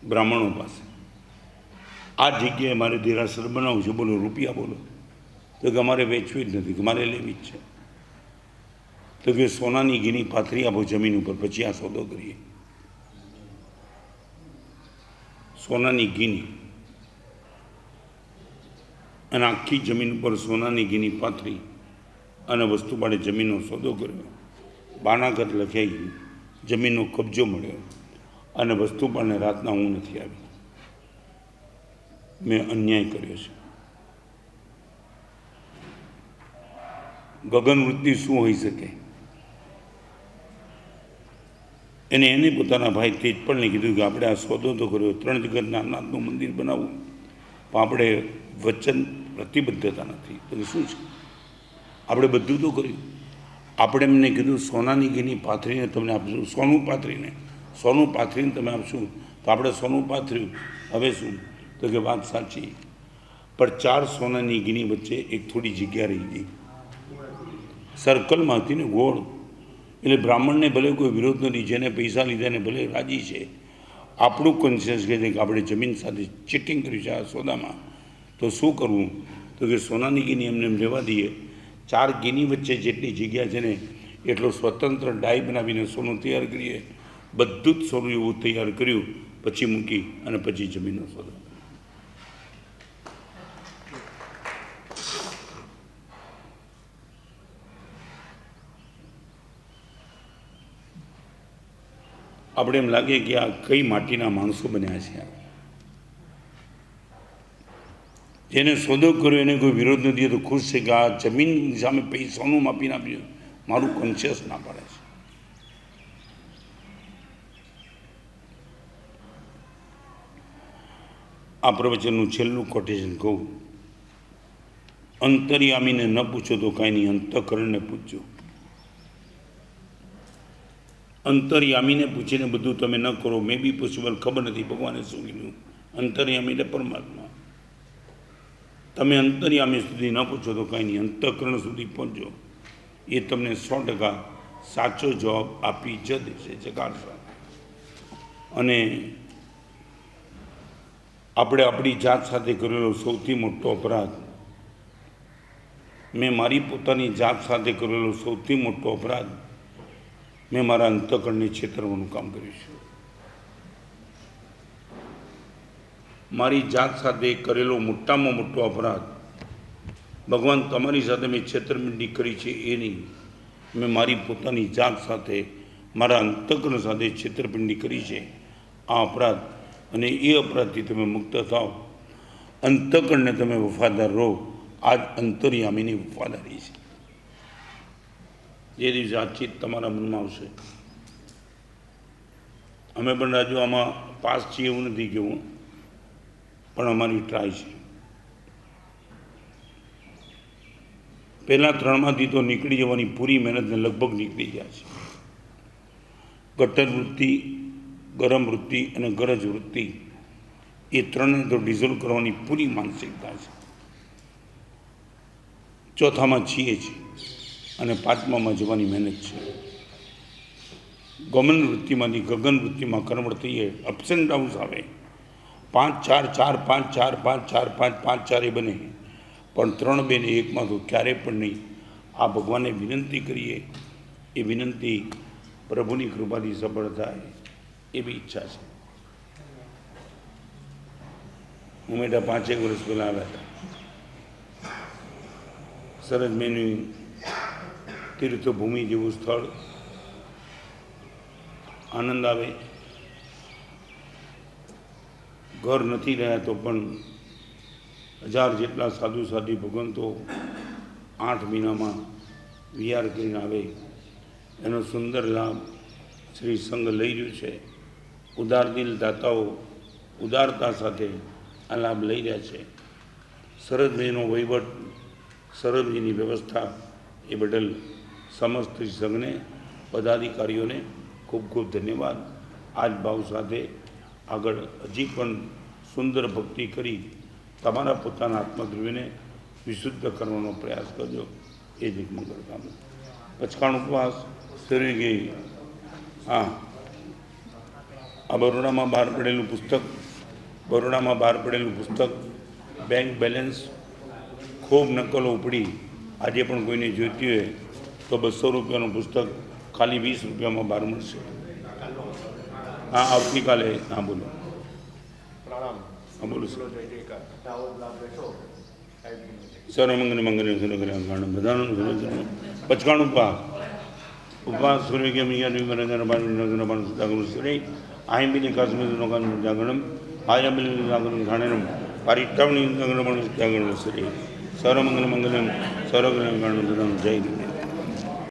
બ્રાહ્મણો પાસે. આ જગ્યાએ મારે દેરાસર બનાવવું છે, બોલો રૂપિયા બોલો. તો કે અમારે વેચવી જ નથી, કે મારે લેવી જ છે. તો કે સોનાની ગીની પાથરી આપો જમીન ઉપર, પછી આ સોદો કરીએ. સોનાની ગીની અને આખી જમીન ઉપર સોનાની ગીની પાથરી અને વસ્તુપાળે જમીનનો સોદો કર્યો. બાનાગત લખાઈ, જમીનનો કબજો મળ્યો અને વસ્તુપાળને રાતના ઊંઘ નથી આવી. મેં અન્યાય કર્યો છે. ગગન વૃત્તિ શું હોઈ શકે? એને પોતાના ભાઈ તેજપાલને કીધું કે આપણે આ સોદો તો કર્યો, 3 જગતના નાથનું મંદિર બનાવવું, પણ આપણે વચન પ્રતિબદ્ધતા નથી. તો શું છે? આપણે બધું તો કર્યું. આપણે એમને કીધું સોનાની ઘીની પાથરીને તમને આપશું, સોનું પાથરીને તમે આપશું. તો આપણે સોનું પાથર્યું. હવે શું? તો કે વાત સાચી, પણ 4 સોનાની ઘીની વચ્ચે એક થોડી જગ્યા રહી ગઈ. સર્કલમાં હતી ને ગોળ, એટલે બ્રાહ્મણને ભલે કોઈ વિરોધ નથી, જેને પૈસા લીધા ને ભલે રાજી છે. આપણું કોન્શિયસ કહે છે કે આપણે જમીન સાથે ચીટિંગ કર્યું છે આ સોદામાં, તો શું કરવું? તો કે સોનાની ગીની એમને એમ રહેવા દઈએ. 4 ગીની વચ્ચે જેટલી જગ્યા છે ને એટલો સ્વતંત્ર ડાય બનાવીને સોનું તૈયાર કરીએ. બધું જ સોનું એવું તૈયાર કર્યું, પછી મૂકી અને પછી જમીનનો સોદો. આપણે એમ લાગે કે આ કઈ માટીના માણસો બન્યા છે. જેને સોદો કર્યો એને કોઈ વિરોધ નથી, તો ખુશ છે કે આ જમીન સામે પૈસાનું માપીને આપ્યું. મારું કોન્શિયસ ના પાડે છે. આ પ્રવચનનું છેલ્લું કોટેશન કહું, અંતર્યામીને ન પૂછો તો કાંઈ નહીં, અંતઃકરણને પૂછજો. અંતર્યામીને પૂછીને બધું તમે ન કરો, મે બી પોસિબલ, ખબર નથી ભગવાને શું કીધું. અંતર્યામી એટલે પરમાત્મા. તમે અંતર્યામી સુધી ન પૂછો તો કાંઈ નહીં, અંતઃકરણ સુધી પહોંચો. એ તમને 100% સાચો જવાબ આપી જ દેશે, ચકાસવા. અને આપણે આપણી જાત સાથે કરેલો સૌથી મોટો અપરાધ, મેં મારી પોતાની જાત સાથે કરેલો સૌથી મોટો અપરાધ, મેં મારા અંતઃકરણને છેતરવાનું કામ કર્યું છે. મારી જાત સાથે કરેલો મોટામાં મોટો અપરાધ, ભગવાન તમારી સાથે મેં છેતરપિંડી કરી છે એ નહીં, મેં મારી પોતાની જાત સાથે, મારા અંતઃકરણ સાથે છેતરપિંડી કરી છે, આ અપરાધ. અને એ અપરાધથી તમે મુક્ત થાઓ, અંતઃકરણને તમે વફાદાર રહો. આ જ અંતર્યામીની વફાદારી છે. જે દિવસે આ ચિત્ત તમારા મનમાં આવશે. અમે પણ રાજુ આમાં પાસ છીએ એવું નથી કહેવું, પણ અમારી ટ્રાય છે. પહેલાં 3માંથી તો નીકળી જવાની પૂરી મહેનતને લગભગ નીકળી જાય છે. ગટર વૃત્તિ, ગરમ વૃત્તિ અને ગરજ વૃત્તિ, એ 3ને તો ડિઝોલ્વ કરવાની પૂરી માનસિકતા છે. ચોથામાં છીએ છીએ અને 5મામાં જવાની મહેનત છે. ગમન વૃત્તિમાંથી ગગન વૃત્તિમાં કન્વર્ટ થઈએ, અપ્સ એન્ડ ડાઉન્સ આવે. 5 4 4 5 4 5 4 5 5 4 એ બને, પણ 3 2 ને 1માં તો ક્યારેય પણ નહીં. આ ભગવાનને વિનંતી કરીએ, એ વિનંતી પ્રભુની કૃપાથી સફળ થાય એવી ઈચ્છા છે. ઉમેટા 5 વર્ષ પહેલાં આવ્યા હતા. સરસ મેનું તીર્થભૂમિ જેવું સ્થળ, આનંદ આવે. ઘર નથી રહ્યા તો પણ 1000 જેટલા સાધુ સાધી ભગવંતો 8 મહિનામાં વિહાર કરીને આવે, એનો સુંદર લાભ શ્રી સંઘ લઈ રહ્યું છે. ઉદાર દિલ દાતાઓ ઉદારતા સાથે આ લાભ લઈ રહ્યા છે. સરદભાઈનો વહીવટ, સરદભાઈની વ્યવસ્થા, એ બદલ સમસ્ત સંઘને, પદાધિકારીઓને ખૂબ ખૂબ ધન્યવાદ. આ જ ભાવ સાથે આગળ હજી પણ સુંદર ભક્તિ કરી તમારા પોતાના આત્મદ્રવ્યને વિશુદ્ધ કરવાનો પ્રયાસ કરજો. એ જ એક મંગળ કામના. પચકાણ ઉપવાસ શરૂ ગઈ. હા, આ બરોડામાં બહાર પડેલું પુસ્તક, બેંક બેલેન્સ, ખૂબ નકલો ઉપડી. આજે પણ કોઈને જોઈતી હોય તો 200 રૂપિયાનું પુસ્તક ખાલી 20 રૂપિયામાં બહાર મળશે. હા, આવતીકાલે. હા, બોલો. હા, બોલો સર. મંગળ મંગળ બધાનું પચકાણ ઉપવાસ સૂર્ય કે આયંબિની કાશ્મીર જાગરણ આયંબિની જાગરણ ઘાણેરમ પારિટાવની જાગરણ સરે સર્વમંગલ મંગલમ સર્વકલ્યાણ જય